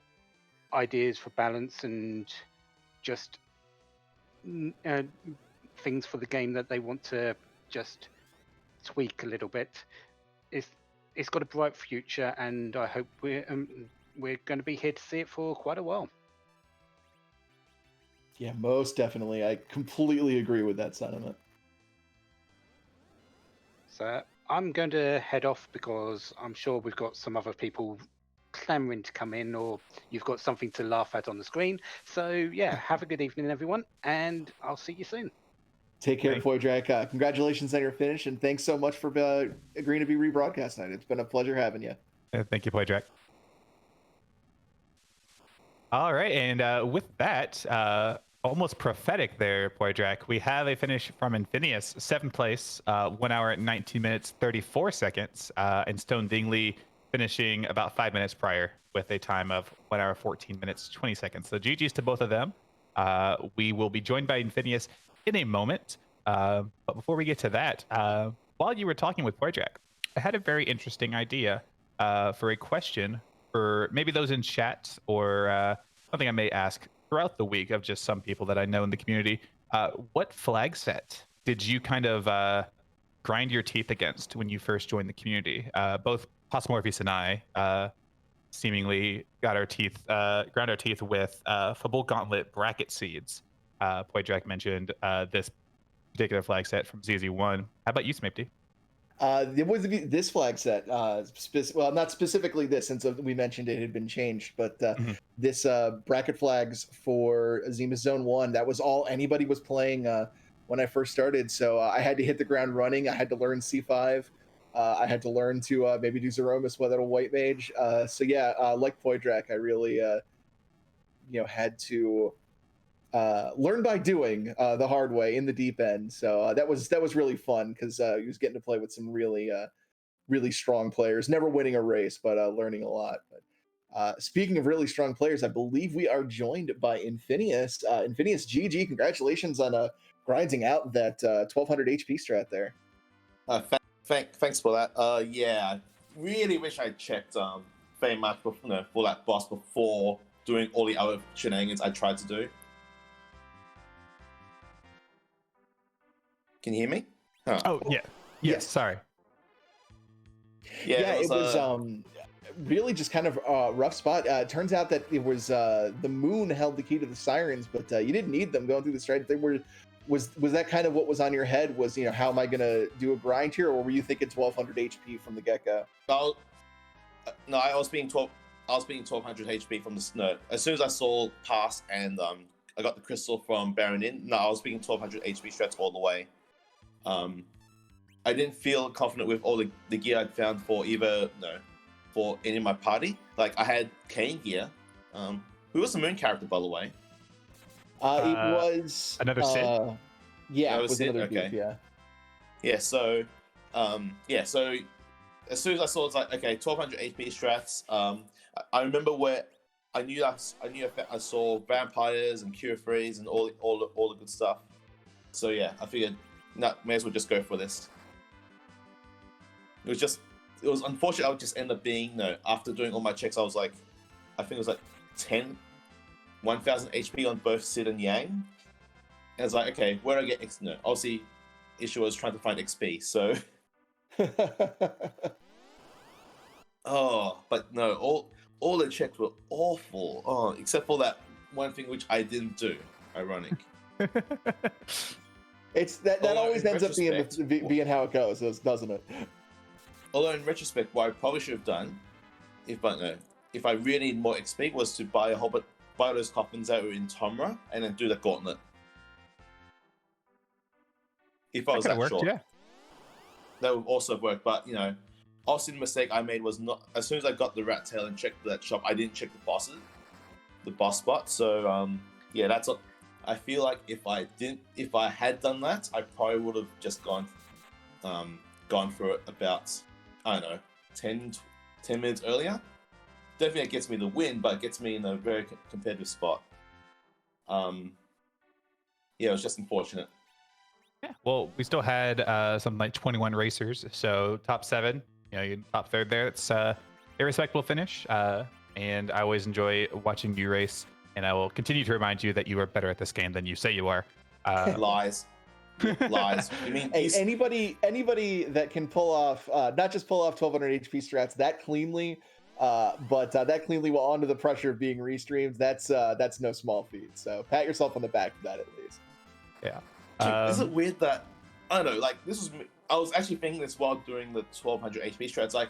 ideas for balance and just things for the game that they want to just tweak a little bit. It's got a bright future, and I hope we're going to be here to see it for quite a while. Yeah, most definitely. I completely agree with that sentiment. So I'm going to head off because I'm sure we've got some other people clamoring to come in, or you've got something to laugh at on the screen. So yeah, have a good evening, everyone, and I'll see you soon. Take care, Poydrak. Congratulations on your finish, and thanks so much for agreeing to be rebroadcast tonight. It's been a pleasure having you. Thank you, Poydrak. All right, and with that, almost prophetic there, Poydrak. We have a finish from Infinius, 7th place, 1 hour 19 minutes 34 seconds, and Stone Dingley finishing about 5 minutes prior with a time of 1 hour 14 minutes 20 seconds. So GG's to both of them. We will be joined by Infinius in a moment, but before we get to that, while you were talking with Poydrak, I had a very interesting idea for a question for maybe those in chat or something I may ask throughout the week of just some people that I know in the community. What flag set did you kind of grind your teeth against when you first joined the community? Both Cosmorpheus and I seemingly ground our teeth with Fable Gauntlet bracket seeds. Poydrak mentioned this particular flag set from ZZ1. How about you, Smipty? It was this flag set, well, not specifically this, since we mentioned it had been changed, but this bracket flags for Zenith Zone 1, that was all anybody was playing when I first started, so I had to hit the ground running. I had to learn C5. I had to learn to maybe do Zeromus without a white mage. So yeah, like Poydrak, I really had to learn by doing the hard way in the deep end. So that was really fun because he was getting to play with some really strong players, never winning a race, but learning a lot. But speaking of really strong players, I believe we are joined by Infinius. Infinius, GG, congratulations on grinding out that 1200 HP strat there. Thanks for that. Yeah, really wish I checked fame match for that boss before doing all the other shenanigans I tried to do. Can you hear me? Huh. Oh yeah. Yes. Sorry. Yeah, it was really just kind of a rough spot. Turns out that it was the moon held the key to the sirens, but you didn't need them going through the stride. Was that kind of what was on your head? Was, how am I gonna do a grind here, or were you thinking 1200 HP from the get-go? No, I was being 1200 HP from the snow. As soon as I saw pass and I got the crystal from Baron Inn. No, I was being 1200 HP strats all the way. I didn't feel confident with all the gear I'd found for for any of my party. Like, I had Kane gear. Who was the moon character, by the way? It was another Sid. Yeah, it was Sid? another Okay. dude, yeah. Yeah. So, So as soon as I saw, it's like, okay, 1200 HP strats. I remember where I knew I saw vampires and cure freeze and all the good stuff. So yeah, I figured, may as well just go for this. It was unfortunate. I would just end up being, after doing all my checks, I think it was like 1000 HP on both Sid and Yang. And I was like, okay, where do I get X? No, obviously, issue was trying to find XP. So, but no, all the checks were awful. Oh, except for that one thing which I didn't do. Ironic. It's that always ends up being how it goes, doesn't it? Although in retrospect, what I probably should have done, if I really need more XP, was to buy those coffins that were in Tomra and then do the gauntlet. If I was that short, yeah, that would also have worked. But also the mistake I made was not, as soon as I got the rat tail and checked that shop, I didn't check the boss spot. So yeah, that's what I feel like. If I had done that, I probably would have just gone through it about, I don't know, 10 minutes earlier. Definitely it gets me the win, but it gets me in a very competitive spot. Yeah, it was just unfortunate. Yeah. Well, we still had something like 21 racers, so top 7. You top third there. It's a respectable finish. And I always enjoy watching you race. And I will continue to remind you that you are better at this game than you say you are. Lies. Lies. You mean anybody that can pull off, not just pull off 1200 HP strats that cleanly, but that cleanly while under the pressure of being restreamed, that's no small feat. So pat yourself on the back for that at least. Yeah. Dude, is it weird that, I don't know, like, I was actually thinking this while doing the 1200 HP strats, like,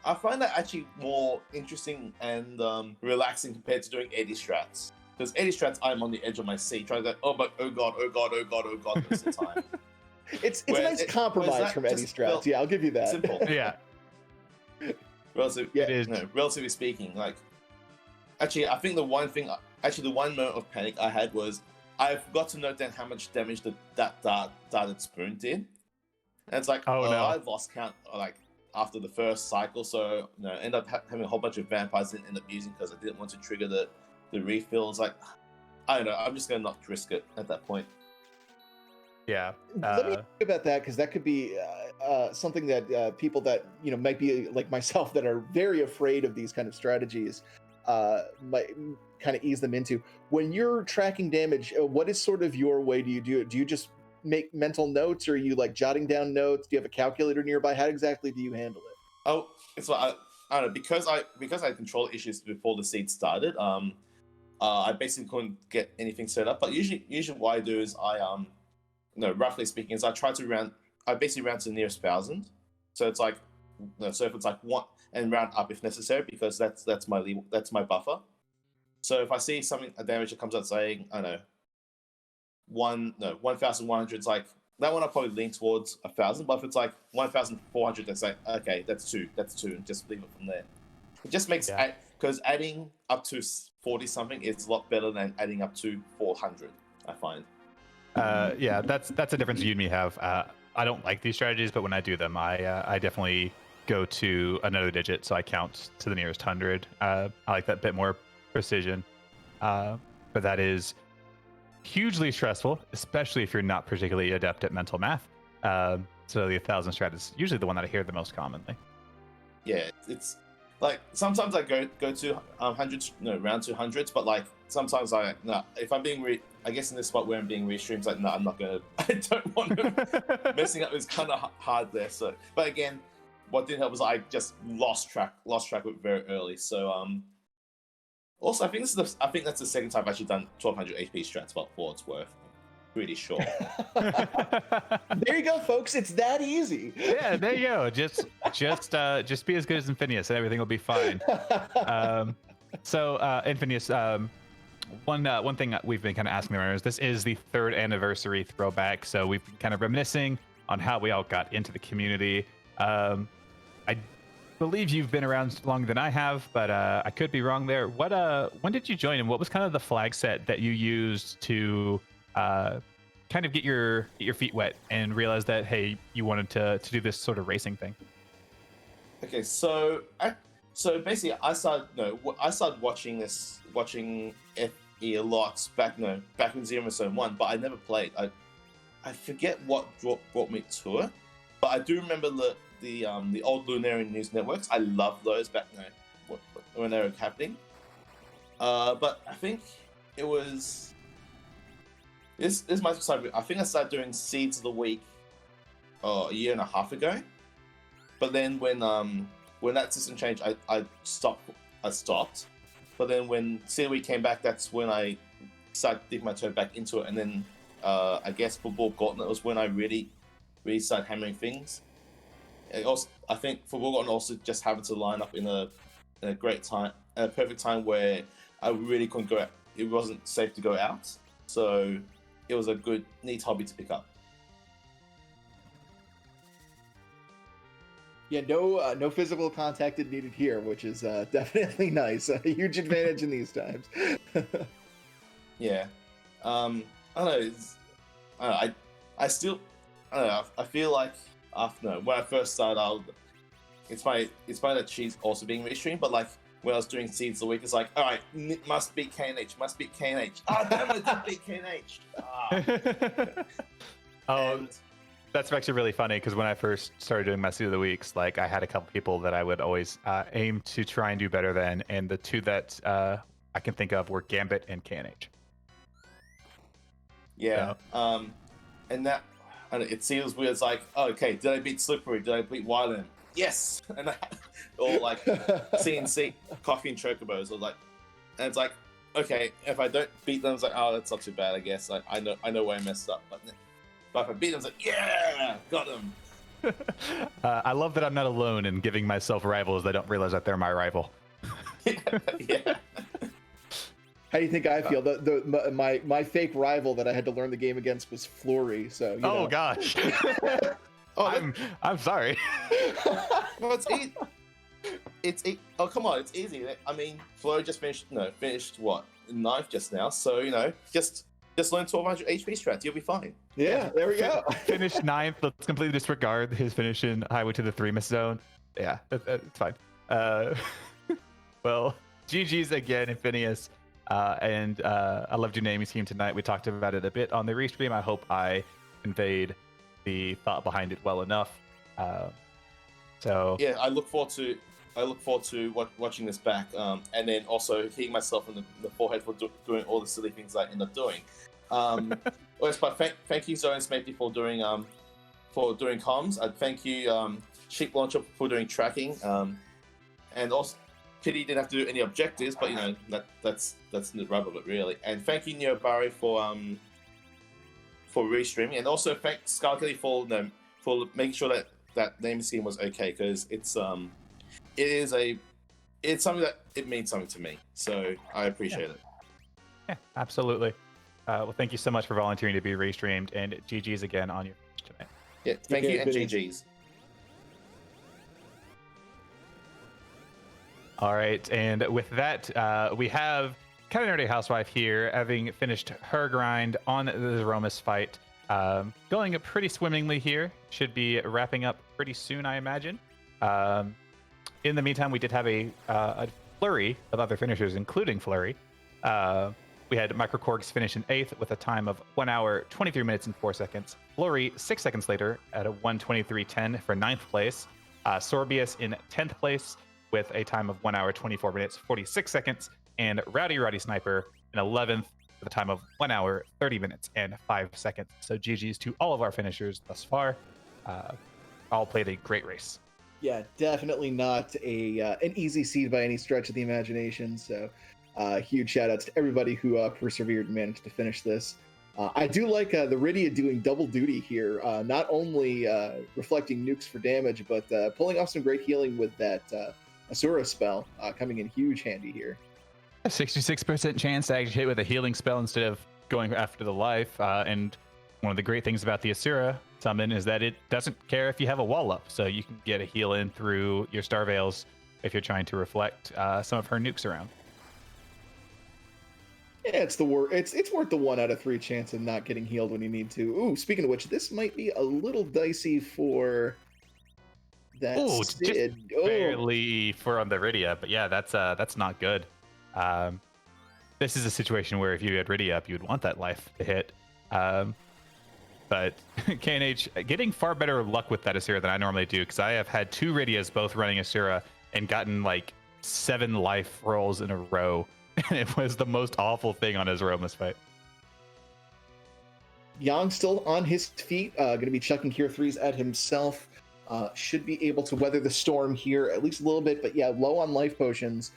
I find that actually more interesting and relaxing compared to doing 80 strats. Because 80 strats, I'm on the edge of my seat, trying to go, oh god, most of the time. It's a nice compromise from 80 strats, yeah, I'll give you that. Simple. Yeah. Relatively speaking, like, actually, I think the one moment of panic I had was, I forgot to note down how much damage that darted spoon did. And it's like, no. I lost count, like, after the first cycle, so end up having a whole bunch of vampires I didn't end up using because I didn't want to trigger the refills. Like, I don't know, I'm just gonna not risk it at that point. Yeah. Let me think about that, because that could be something that people that might be like myself that are very afraid of these kind of strategies might kind of ease them into. When you're tracking damage, what is sort of your way do you do it? Do you just make mental notes, or are you like jotting down notes? Do you have a calculator nearby? How exactly do you handle it? Oh, it's like, I don't know, because I had control issues before the seed started. I basically couldn't get anything set up. But usually what I do is roughly speaking, is I basically round to the nearest 1,000. So it's like, so if it's like 1, and round up if necessary, because that's my buffer. So if I see a damage that comes out saying, I don't know, 1,100, it's like, that one I'll probably lean towards 1,000, but if it's like 1,400, that's like, okay, that's two, and just leave it from there. It just makes, because adding up to 40 something is a lot better than adding up to 400, I find. Yeah, that's a difference you and me have. I don't like these strategies, but when I do them, I definitely go to another digit, so I count to the nearest 100. I like that bit more precision, but that is hugely stressful, especially if you're not particularly adept at mental math. So the 1,000 strat is usually the one that I hear the most commonly. Yeah, it's like sometimes I go to hundreds, no, round 200s, but like sometimes if I'm being I guess in this spot where I'm being restreamed, like no, I'm not gonna. I don't want to. Messing up is kind of hard there. So, but again, what didn't help was I just lost track of it very early. So also I think that's the second time I've actually done 1200 HP strats, but for it's worth. Pretty sure. There you go, folks. It's that easy. Yeah, there you go. Just be as good as Infinius, and everything will be fine. So, Infinius, one thing that we've been kind of asking around is this is the 3rd anniversary throwback, so we've been kind of reminiscing on how we all got into the community. I believe you've been around longer than I have, but I could be wrong there. When did you join, and what was kind of the flag set that you used to kind of get your feet wet and realize that, hey, you wanted to do this sort of racing thing? Okay, so basically I started watching FE a lot back in Zero Zone 1, but I never played. I forget what brought me to it, but I do remember the old Lunarian news networks. I loved those back when they were happening. But I think it was this might start. I think I started doing Seeds of the Week a year and a half ago. But then when that system changed, I stopped. But then when Seed of the Week came back, that's when I started dipping my toe back into it. And then I guess Football Gauntlet was when I really started hammering things. I think Football Gauntlet also just happened to line up in a great time, a perfect time where I really couldn't go out. It wasn't safe to go out, so it was a good, neat hobby to pick up. Yeah, no physical contact needed here, which is definitely nice. A huge advantage in these times. Yeah, I don't know. I still, I don't know. I feel like when I first started, it's funny that she's also being restreamed, but like when I was doing Seeds of the Week, it's like, all right, must beat KNH, must beat KNH. Damn it, didn't beat KNH. And that's actually really funny because when I first started doing my Seed of the Weeks, like I had a couple people that I would always aim to try and do better than, and the two that I can think of were Gambit and KNH. Yeah, and that it seems weird. It's like, oh, okay, did I beat Slippery? Did I beat Wyland? Yes, and or like CNC, Coffee and Chocobos, or like, and it's like, okay, if I don't beat them, it's like, oh, that's not too bad, I guess. I know where I messed up, but if I beat them, it's like, yeah, got them. I love that I'm not alone in giving myself rivals that don't realize that they're my rival. Yeah. How do you think I feel? My fake rival that I had to learn the game against was Flurry. So you know. Gosh. I'm sorry. No, it's oh, come on, it's easy. I mean, Flurry just finished what, 9th just now. So just learn 1200 HP strats. You'll be fine. Yeah, there we go. Finished 9th. Let's completely disregard his finish in Highway to the 3-miss zone. Yeah, it's fine. Well, GG's again, Infinius. And I loved your naming scheme tonight. We talked about it a bit on the restream. I hope I conveyed the thought behind it well enough. So yeah, I look forward to watching this back, and then also hitting myself in the forehead for doing all the silly things I end up doing. But thank you, Zoe and Smithy, for doing comms. Thank you, Sheep Launcher, for doing tracking, and also Pity didn't have to do any objectives, but that's the rub of it, really. And thank you, Neobari, for restreaming, and also thank Skully for making sure that name scheme was okay, because it's something that it means something to me. So I appreciate it. Yeah, absolutely. Well, thank you so much for volunteering to be restreamed, and GG's again on your tonight. Yeah, thank you, and GG's. All right, and with that, we have Kind of Nerdy Housewife here, having finished her grind on the Zeromus fight. Going pretty swimmingly here. Should be wrapping up pretty soon, I imagine. In the meantime, we did have a flurry of other finishers, including Flurry. We had Microcorgs finish in 8th with a time of 1 hour, 23 minutes and 4 seconds. Flurry, 6 seconds later, at a 1:23:10 for 9th place. Sorbius in 10th place with a time of 1 hour, 24 minutes, 46 seconds, and Rowdy Roddy Sniper in 11th with a time of 1 hour, 30 minutes, and 5 seconds. So GG's to all of our finishers thus far. All played a great race. Yeah, definitely not an easy seed by any stretch of the imagination. So huge shout outs to everybody who persevered and managed to finish this. I do like the Rydia doing double duty here, not only reflecting nukes for damage, but pulling off some great healing with that Asura spell coming in huge handy here. A 66% chance to actually hit with a healing spell instead of going after the life. And one of the great things about the Asura summon is that it doesn't care if you have a wall up, so you can get a heal in through your Star Veils if you're trying to reflect some of her nukes around. Yeah, it's worth the 1 out of 3 chance of not getting healed when you need to. Ooh, speaking of which, this might be a little dicey for that Sid. Just barely for on the Rydia, but yeah, that's not good. This is a situation where if you had Rydia up, you'd want that life to hit. But KNH getting far better luck with that Asura than I normally do, because I have had 2 Rydias both running Asura and gotten like 7 life rolls in a row. And it was the most awful thing on his Aromas fight. Yang still on his feet, going to be chucking Cure 3s at himself. Should be able to weather the storm here at least a little bit, but yeah, low on life potions.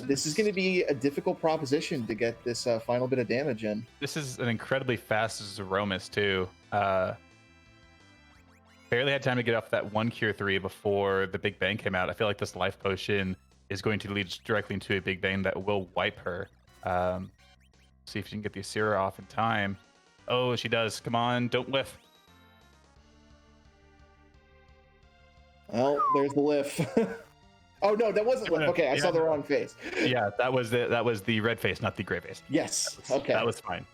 This is going to be a difficult proposition to get this final bit of damage in. This is an incredibly fast Aromas too. Barely had time to get off that 1 Cure 3 before the Big Bang came out. I feel like this life potion is going to lead directly into a Big Bang that will wipe her. See if she can get the Asura off in time. Oh, she does. Come on, don't whiff. Well, there's the lift. Oh no, that wasn't lift. Okay, I saw the wrong face. Yeah, that was the red face, not the gray face. Yes. Okay. That was fine.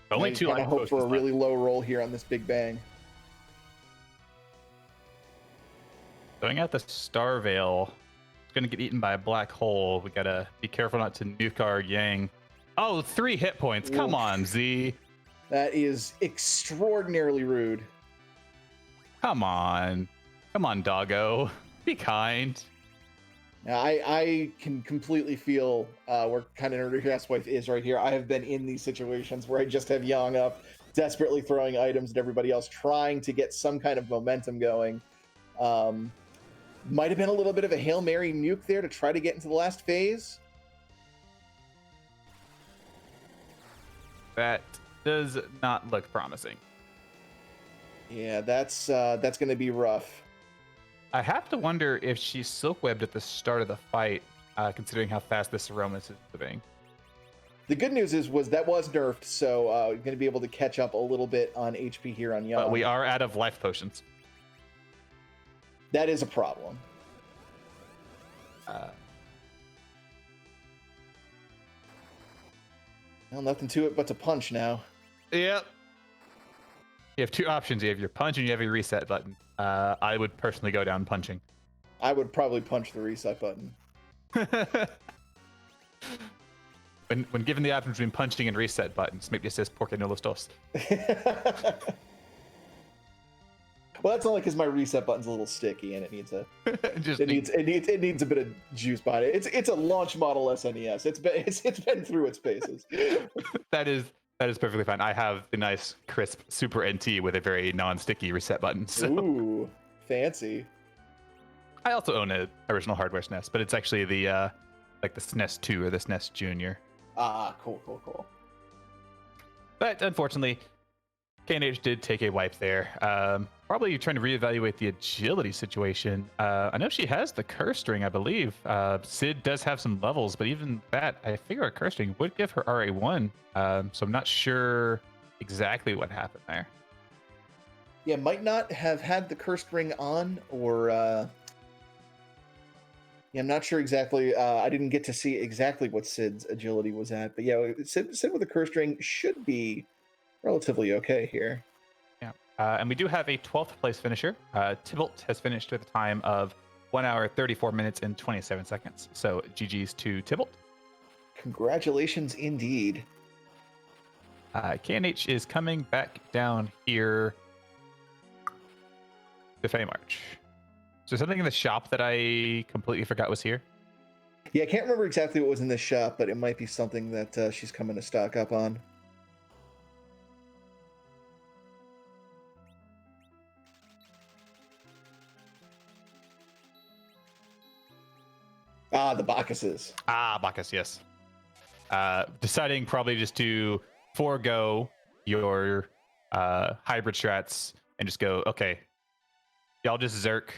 Only 2 life I hope for a potions really left. low roll here on this Big Bang. Going out the Star Veil. It's going to get eaten by a black hole. We got to be careful not to nuke our Yang. Oh, 3 hit points. Come on, Z. That is extraordinarily rude. Come on. Come on, doggo. Be kind. Now, I can completely feel where kind of Nerdy Wife is right here. I have been in these situations where I just have Yang up, desperately throwing items at everybody else, trying to get some kind of momentum going. Might have been a little bit of a Hail Mary nuke there to try to get into the last phase. That does not look promising. Yeah, that's going to be rough. I have to wonder if she silk webbed at the start of the fight, considering how fast this Aromas is moving. The good news was that was nerfed, so going to be able to catch up a little bit on HP here on Yang. But we are out of life potions. That is a problem. Well, nothing to it but to punch now. Yep. You have 2 options. You have your punch and you have your reset button. I would personally go down punching. I would probably punch the reset button. when given the option between punching and reset buttons, maybe it says porque no los dos. Well, that's only because my reset button's a little sticky and it needs it needs a bit of juice behind it. It's a launch model SNES. It's been through its paces. That is perfectly fine. I have the nice crisp Super NT with a very non-sticky reset button. So. Ooh, fancy. I also own an original hardware SNES, but it's actually the like the SNES 2 or the SNES Junior. Ah, cool. But unfortunately, KNH did take a wipe there. Probably trying to reevaluate the agility situation. I know she has the curse string, I believe. Sid does have some levels, but even that, I figure a curse string would give her RA1. So I'm not sure exactly what happened there. Yeah, might not have had the cursed ring on, or yeah, I'm not sure exactly. I didn't get to see exactly what Sid's agility was at, but yeah, Sid with a cursed ring should be relatively okay here. Yeah, and we do have a 12th place finisher. Tybalt has finished with a time of 1 hour, 34 minutes, and 27 seconds. So GG's to Tybalt. Congratulations indeed. KNH is coming back down here to Fey March. So something in the shop that I completely forgot was here. Yeah, I can't remember exactly what was in this shop, but it might be something that she's coming to stock up on. Ah, the Bacchuses. Ah, Bacchus, yes. Deciding probably just to forego your hybrid strats and just go, okay, y'all just Zerk,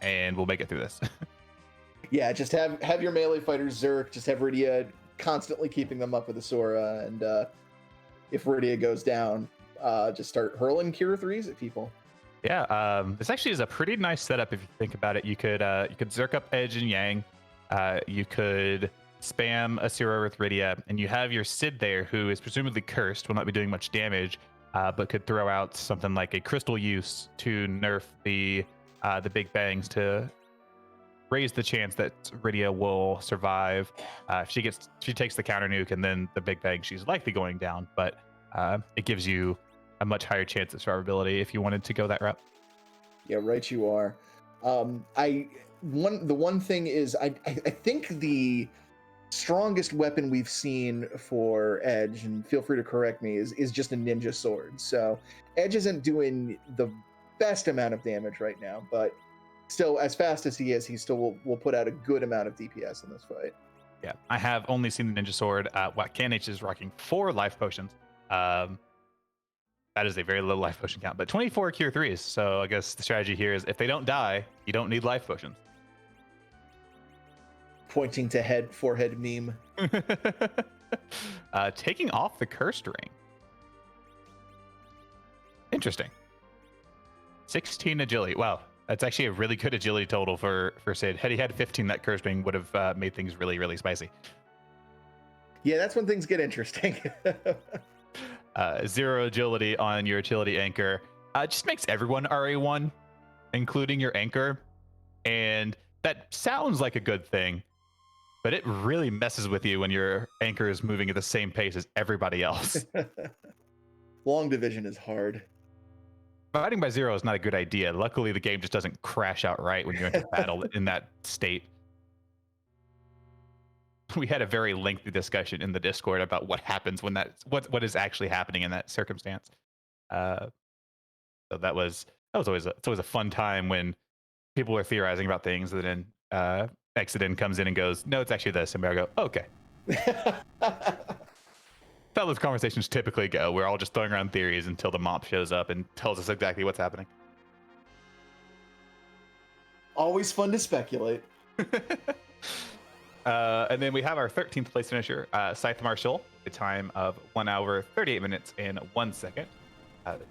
and we'll make it through this. Yeah, just have your melee fighters Zerk, just have Rydia constantly keeping them up with the Sora, and if Rydia goes down, just start hurling Cure 3s at people. Yeah, this actually is a pretty nice setup if you think about it. You could Zerk up Edge and Yang. You could spam Asura with Rydia, and you have your Sid there, who is presumably cursed, will not be doing much damage, but could throw out something like a Crystal Use to nerf the Big Bangs to raise the chance that Rydia will survive. She takes the counter nuke, and then the Big Bang, she's likely going down, but it gives you a much higher chance of survivability if you wanted to go that route. Yeah, right you are. The one thing is I think the strongest weapon we've seen for Edge, and feel free to correct me, is just a ninja sword. So Edge isn't doing the best amount of damage right now, but still, as fast as he is, he still will put out a good amount of DPS in this fight. Yeah, I have only seen the ninja sword. Kanich is rocking 4 life potions. That is a very low life potion count, but 24 Cure 3s. So I guess the strategy here is if they don't die, you don't need life potions. Pointing to forehead meme. Taking off the cursed ring. Interesting. 16 agility. Wow, that's actually a really good agility total for Sid. Had he had 15, that cursed ring would have made things really, really spicy. Yeah, that's when things get interesting. 0 agility on your agility anchor. Just makes everyone RA1, including your anchor. And that sounds like a good thing, but it really messes with you when your anchor is moving at the same pace as everybody else. Long division is hard. Fighting by 0 is not a good idea. Luckily, the game just doesn't crash outright when you enter battle in that state. We had a very lengthy discussion in the Discord about what happens when what is actually happening in that circumstance. So that was always a fun time when people are theorizing about things, and then Exodin comes in and goes, "No, it's actually this," and we all go, "Okay." That's how those conversations typically go. We're all just throwing around theories until the mop shows up and tells us exactly what's happening. Always fun to speculate. And then we have our 13th place finisher, Scythe Marshal, a time of 1 hour, 38 minutes, and 1 second.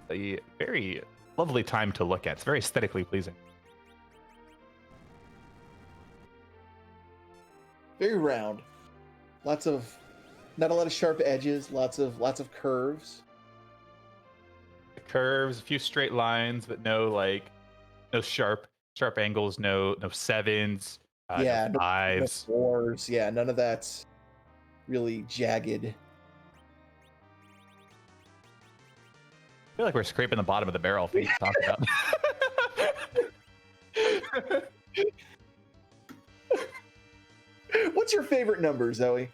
A very lovely time to look at. It's very aesthetically pleasing. Very round. Not a lot of sharp edges, lots of curves. Curves, a few straight lines, but no sharp angles, no sevens. Yeah, no 5s. No fours. Yeah, none of that's really jagged. I feel like we're scraping the bottom of the barrel thing to talk about. What's your favorite number, Zoe?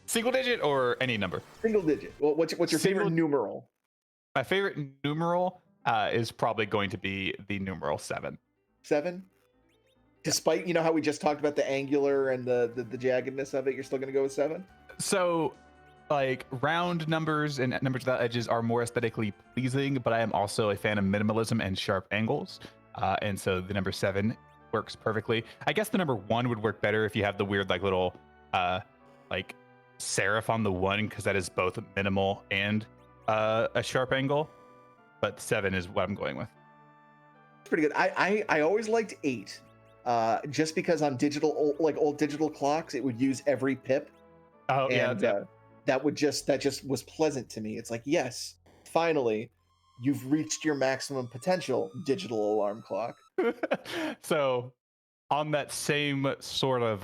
Single digit or any number? Single digit. Well, what's your favorite numeral? My favorite numeral is probably going to be the numeral 7. 7? Despite, how we just talked about the angular and the jaggedness of it, you're still going to go with 7? So, like, round numbers and numbers without edges are more aesthetically pleasing, but I am also a fan of minimalism and sharp angles. And so the number 7 works perfectly. I guess the number 1 would work better if you have the weird, like, little, like, serif on the 1, because that is both minimal and a sharp angle. But 7 is what I'm going with. Pretty good. I always liked 8. Just because on old digital clocks, it would use every pip. Oh, and, yeah. That just was pleasant to me. It's like, yes, finally, you've reached your maximum potential, digital alarm clock. So, on that same sort of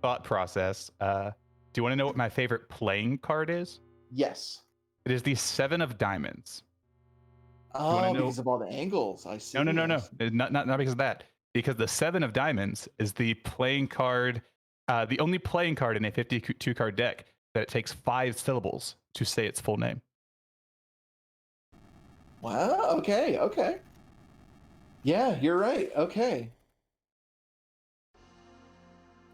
thought process, do you want to know what my favorite playing card is? Yes. It is the 7 of diamonds. Oh, because of all the angles. I see. No. Not because of that. Because the 7 of diamonds is the playing card, the only playing card in a 52 card deck that it takes 5 syllables to say its full name. Wow. Okay. Yeah, you're right. Okay.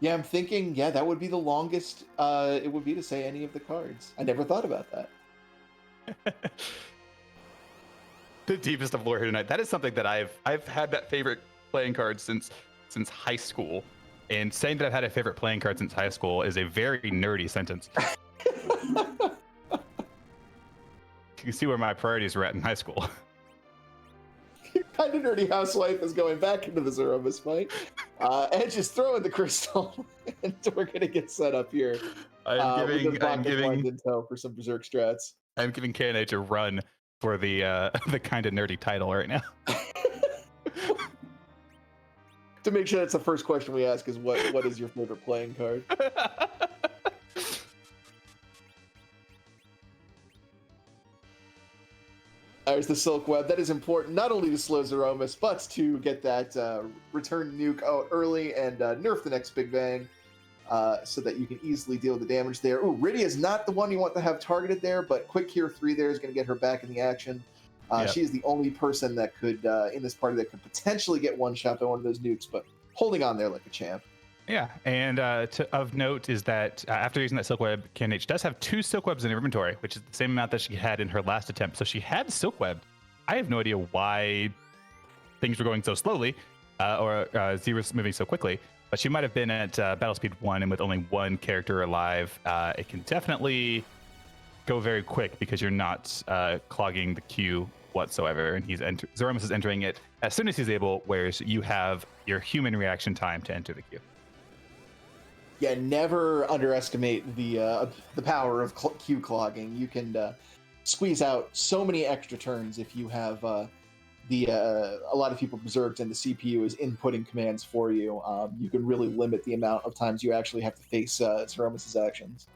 Yeah, I'm thinking, yeah, that would be the longest it would be to say any of the cards. I never thought about that. The deepest of lore here tonight. That is something that I've had that favorite playing card since high school. And saying that I've had a favorite playing card since high school is a very nerdy sentence. You can see where my priorities were at in high school. Kind of nerdy housewife is going back into the Zeromus fight. Edge is throwing the crystal, and we're gonna get set up here. I'm giving intel for some berserk strats. I'm giving KNH a run for the the kind of nerdy title right now. To make sure that's the first question we ask is what is your favorite playing card? There's the Silk Web. That is important not only to slow Zeromus, but to get that return nuke out early and nerf the next Big Bang so that you can easily deal with the damage there. Ooh, Rydia is not the one you want to have targeted there, but Quick Cure 3 there is going to get her back in the action. Yep. She is the only person that could, in this party, that could potentially get one shot by one of those nukes, but holding on there like a champ. Yeah, and of note is that after using that Silk Web, KNH does have 2 Silk Webs in her inventory, which is the same amount that she had in her last attempt. So she had Silk Web. I have no idea why things were going so slowly, or Z was moving so quickly, but she might have been at battle speed 1, and with only 1 character alive, it can definitely go very quick because you're not clogging the queue whatsoever, and Zeromus is entering it as soon as he's able, whereas you have your human reaction time to enter the queue. Yeah, never underestimate the power of queue clogging. You can squeeze out so many extra turns if you have a lot of people berserked and the CPU is inputting commands for you. You can really limit the amount of times you actually have to face Zeromus' actions.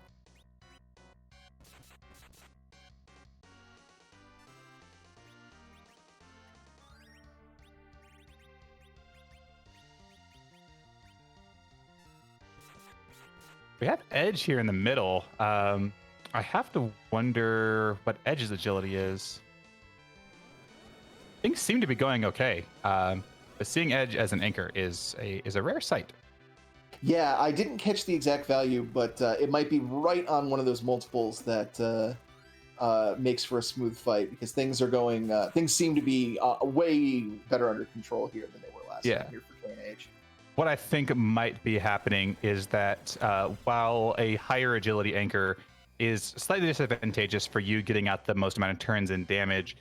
We have Edge here in the middle. I have to wonder what Edge's agility is. Things seem to be going okay. But seeing Edge as an anchor is a rare sight. Yeah, I didn't catch the exact value, but it might be right on one of those multiples that makes for a smooth fight, because things are going. Things seem to be way better under control here than they were last time here for KNH. What I think might be happening is that while a higher agility anchor is slightly disadvantageous for you getting out the most amount of turns and damage,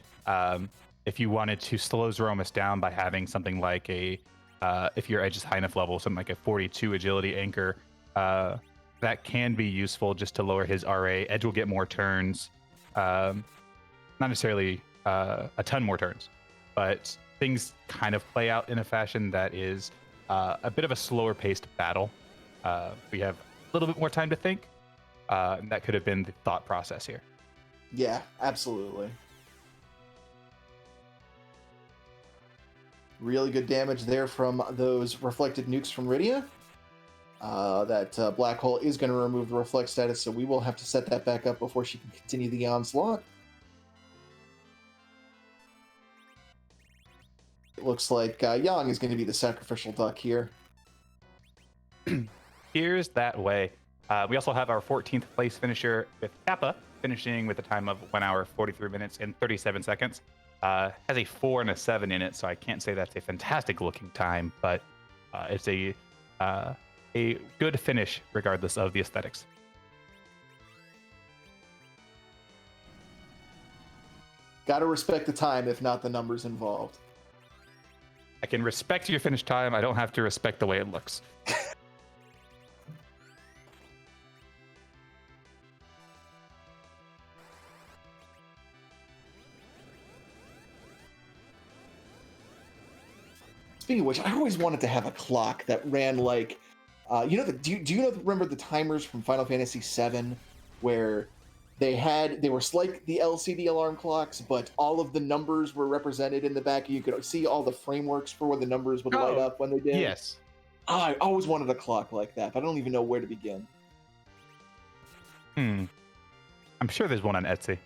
if you wanted to slow Zeromus down by having something like if your Edge is high enough level, something like a 42 agility anchor, that can be useful just to lower his RA. Edge will get more turns, not necessarily a ton more turns, but things kind of play out in a fashion that is a bit of a slower paced battle. We have a little bit more time to think. That could have been the thought process here. Yeah, absolutely. Really good damage there from those reflected nukes from Rydia. That black hole is going to remove the reflect status, so we will have to set that back up before she can continue the onslaught. It looks like Yang is going to be the sacrificial duck here. Here's that way. We also have our 14th place finisher with Kappa, finishing with a time of 1 hour, 43 minutes, and 37 seconds. Has a 4 and a 7 in it, so I can't say that's a fantastic looking time, but it's a good finish regardless of the aesthetics. Gotta respect the time, if not the numbers involved. I can respect your finish time. I don't have to respect the way it looks. Speaking of which, I always wanted to have a clock that ran like, do you remember the timers from Final Fantasy VII, where They were like the LCD alarm clocks, but all of the numbers were represented in the back. You could see all the frameworks for where the numbers would light up when they did. Yes. I always wanted a clock like that, but I don't even know where to begin. I'm sure there's one on Etsy.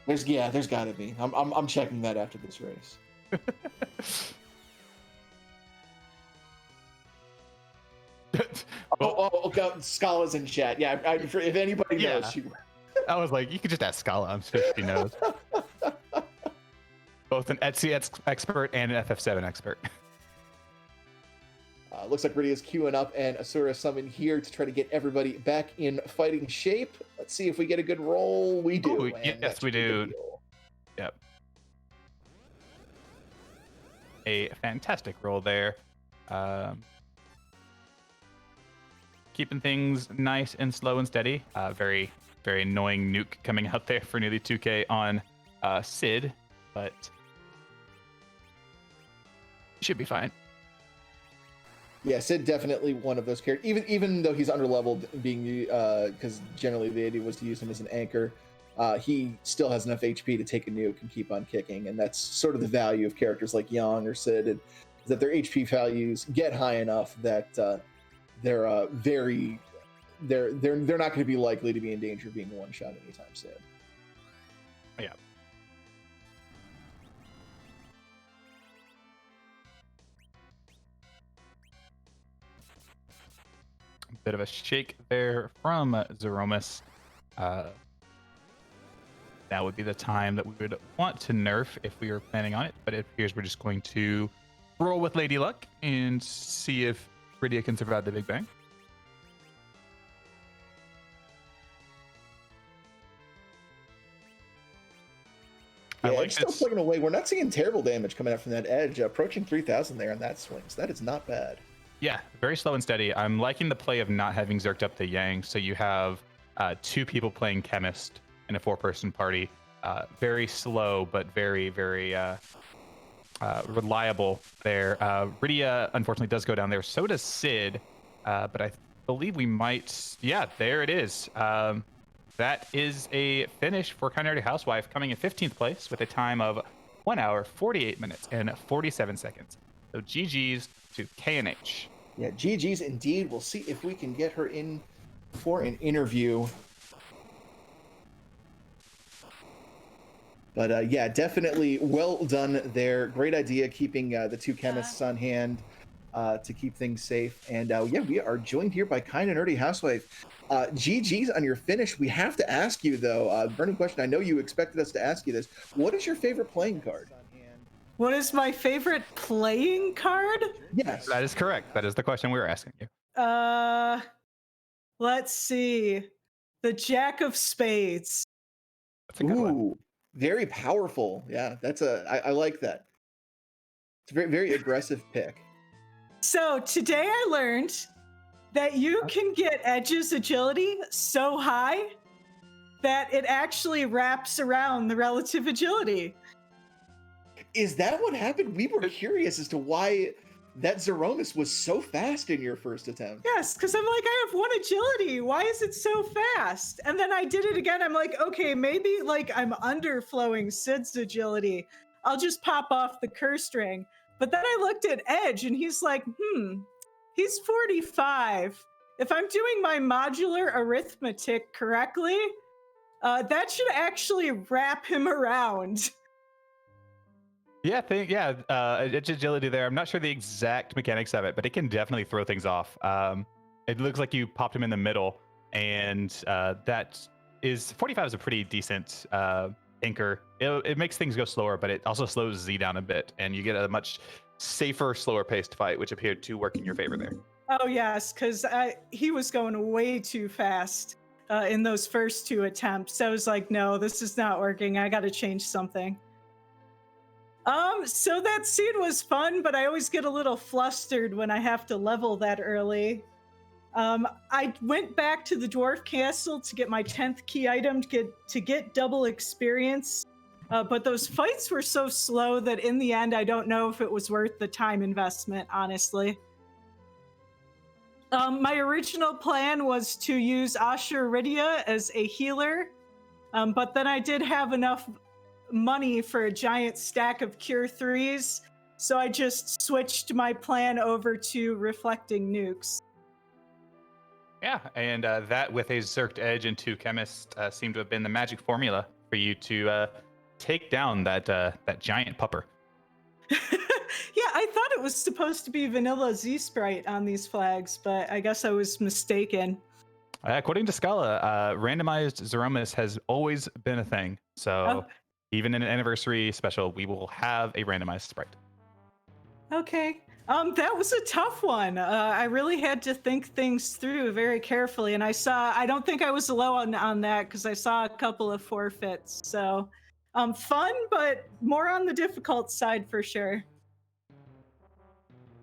There's got to be. I'm checking that after this race. Scala's in chat. Yeah, if anybody knows, she. I was like, you could just ask Scala. I'm sure she knows. Both an Etsy expert and an FF7 expert. Looks like Rydia's queuing up and Asura summon here to try to get everybody back in fighting shape. Let's see if we get a good roll. We do. Ooh, yes, we do. Yep. A fantastic roll there. Keeping things nice and slow and steady. Very, very annoying nuke coming out there for nearly 2k on Sid, but should be fine. Yeah, Sid definitely one of those characters. Even though he's underleveled, being because generally the idea was to use him as an anchor, he still has enough HP to take a nuke and keep on kicking, and that's sort of the value of characters like Yang or Sid, is that their HP values get high enough that they're not going to be likely to be in danger of being one shot anytime soon. Yeah. Bit of a shake there from Zeromus. That would be the time that we would want to nerf if we were planning on it, but it appears we're just going to roll with Lady Luck and see if Rydia can survive the Big Bang. Yeah, it's still plugging away. We're not seeing terrible damage coming out from that edge. Approaching 3,000 there on that swing. So that is not bad. Yeah, very slow and steady. I'm liking the play of not having zerked up the Yang, so you have 2 people playing Chemist in a 4-person party. Very slow, but very, very reliable there. Rydia, unfortunately, does go down there. So does Sid, but I believe we might... Yeah, there it is. That is a finish for Kind Nerdy Housewife, coming in 15th place with a time of 1 hour, 48 minutes, and 47 seconds. So GG's to KNH. Yeah, GG's indeed. We'll see if we can get her in for an interview. But yeah, definitely well done there. Great idea keeping the 2 chemists on hand to keep things safe. And yeah, we are joined here by Kind of Nerdy Housewife. GG's on your finish. We have to ask you, though, burning question. I know you expected us to ask you this. What is your favorite playing card? What is my favorite playing card? Yes. That is correct. That is the question we were asking you. Let's see. The Jack of Spades. That's a good one. Very powerful. Yeah, I like that. It's a very, very aggressive pick. So today I learned that you can get Edge's agility so high that it actually wraps around the relative agility. Is that what happened? We were curious as to why that Zeromus was so fast in your first attempt. Yes, because I'm like, I have 1 agility. Why is it so fast? And then I did it again. I'm like, okay, maybe like I'm underflowing Sid's agility. I'll just pop off the curse ring. But then I looked at Edge and he's like, he's 45. If I'm doing my modular arithmetic correctly, that should actually wrap him around. Yeah, it's agility there. I'm not sure the exact mechanics of it, but it can definitely throw things off. It looks like you popped him in the middle, and that is 45 is a pretty decent anchor. It makes things go slower, but it also slows Z down a bit, and you get a much safer, slower paced fight, which appeared to work in your favor there. Oh yes, because he was going way too fast in those first 2 attempts. I was like, no, this is not working. I got to change something. So that scene was fun, but I always get a little flustered when I have to level that early. I went back to the Dwarf Castle to get my 10th key item to get double experience, but those fights were so slow that in the end, I don't know if it was worth the time investment, honestly. My original plan was to use Asher Rydia as a healer, But then I did have enough money for a giant stack of Cure 3s, so I just switched my plan over to Reflecting Nukes. Yeah, and that with a Zerked Edge and 2 Chemists seemed to have been the magic formula for you to take down that giant pupper. Yeah, I thought it was supposed to be vanilla Z-Sprite on these flags, but I guess I was mistaken. According to Scala, randomized Zeromus has always been a thing. So even in an anniversary special, we will have a randomized sprite. Okay. That was a tough one. I really had to think things through very carefully, and I don't think I was alone on that because I saw a couple of forfeits. So, fun, but more on the difficult side for sure.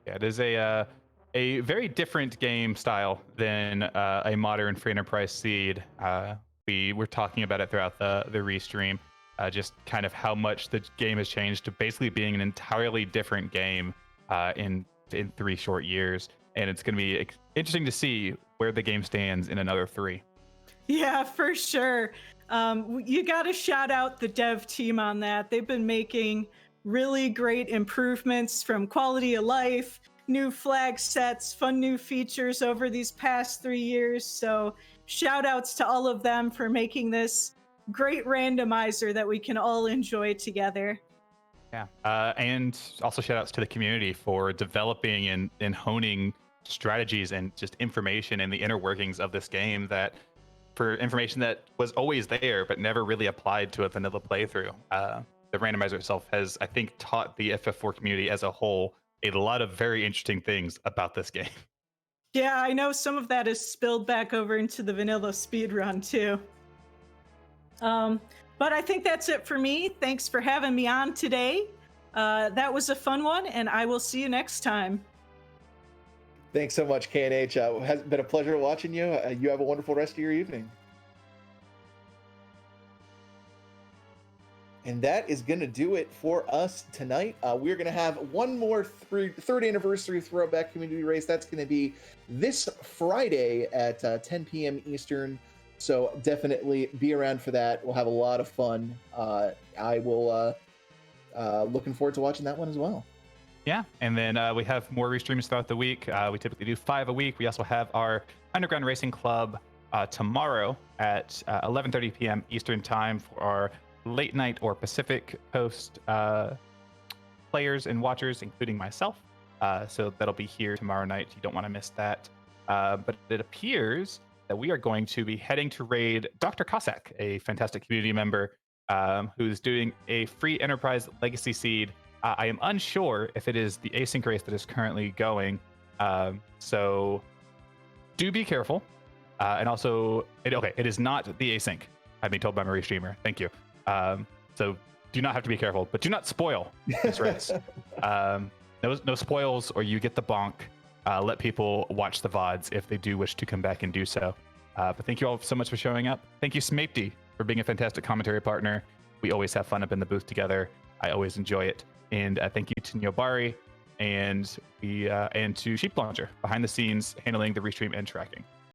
Yeah, it is a very different game style than a modern free enterprise seed. We were talking about it throughout the restream, just kind of how much the game has changed to basically being an entirely different game in 3 short years, and it's going to be interesting to see where the game stands in another 3. Yeah, for sure. You got to shout out the dev team on that. They've been making really great improvements from quality of life, new flag sets, fun new features over these past 3 years. So shout outs to all of them for making this great randomizer that we can all enjoy together. Yeah, and also shout outs to the community for developing and honing strategies and just information and the inner workings of this game, that for information that was always there but never really applied to a vanilla playthrough. The randomizer itself has, I think, taught the FF4 community as a whole a lot of very interesting things about this game. Yeah, I know some of that is spilled back over into the vanilla speedrun too. But I think that's it for me. Thanks for having me on today. That was a fun one, and I will see you next time. Thanks so much, KNH. It has been a pleasure watching you. You have a wonderful rest of your evening. And that is going to do it for us tonight. We're going to have one more third anniversary Throwback community race. That's going to be this Friday at 10 p.m. Eastern. So definitely be around for that. We'll have a lot of fun. I will looking forward to watching that one as well. Yeah, and then we have more restreams throughout the week. We typically do 5 a week. We also have our Underground Racing Club tomorrow at 11:30 p.m. Eastern Time for our late night or Pacific Coast players and watchers, including myself. So that'll be here tomorrow night. You don't want to miss that. But it appears that we are going to be heading to raid Dr. Cossack, a fantastic community member who's doing a free enterprise legacy seed. I am unsure if it is the async race that is currently going. So do be careful. And also, it is not the async. I've been told by Marie Streamer. Thank you. So do not have to be careful, but do not spoil this race. No spoils, or you get the bonk. Let people watch the VODs if they do wish to come back and do so. But thank you all so much for showing up. Thank you, Smapty, for being a fantastic commentary partner. We always have fun up in the booth together. I always enjoy it. And thank you to Nyobari and to Sheep Launcher behind the scenes handling the restream and tracking.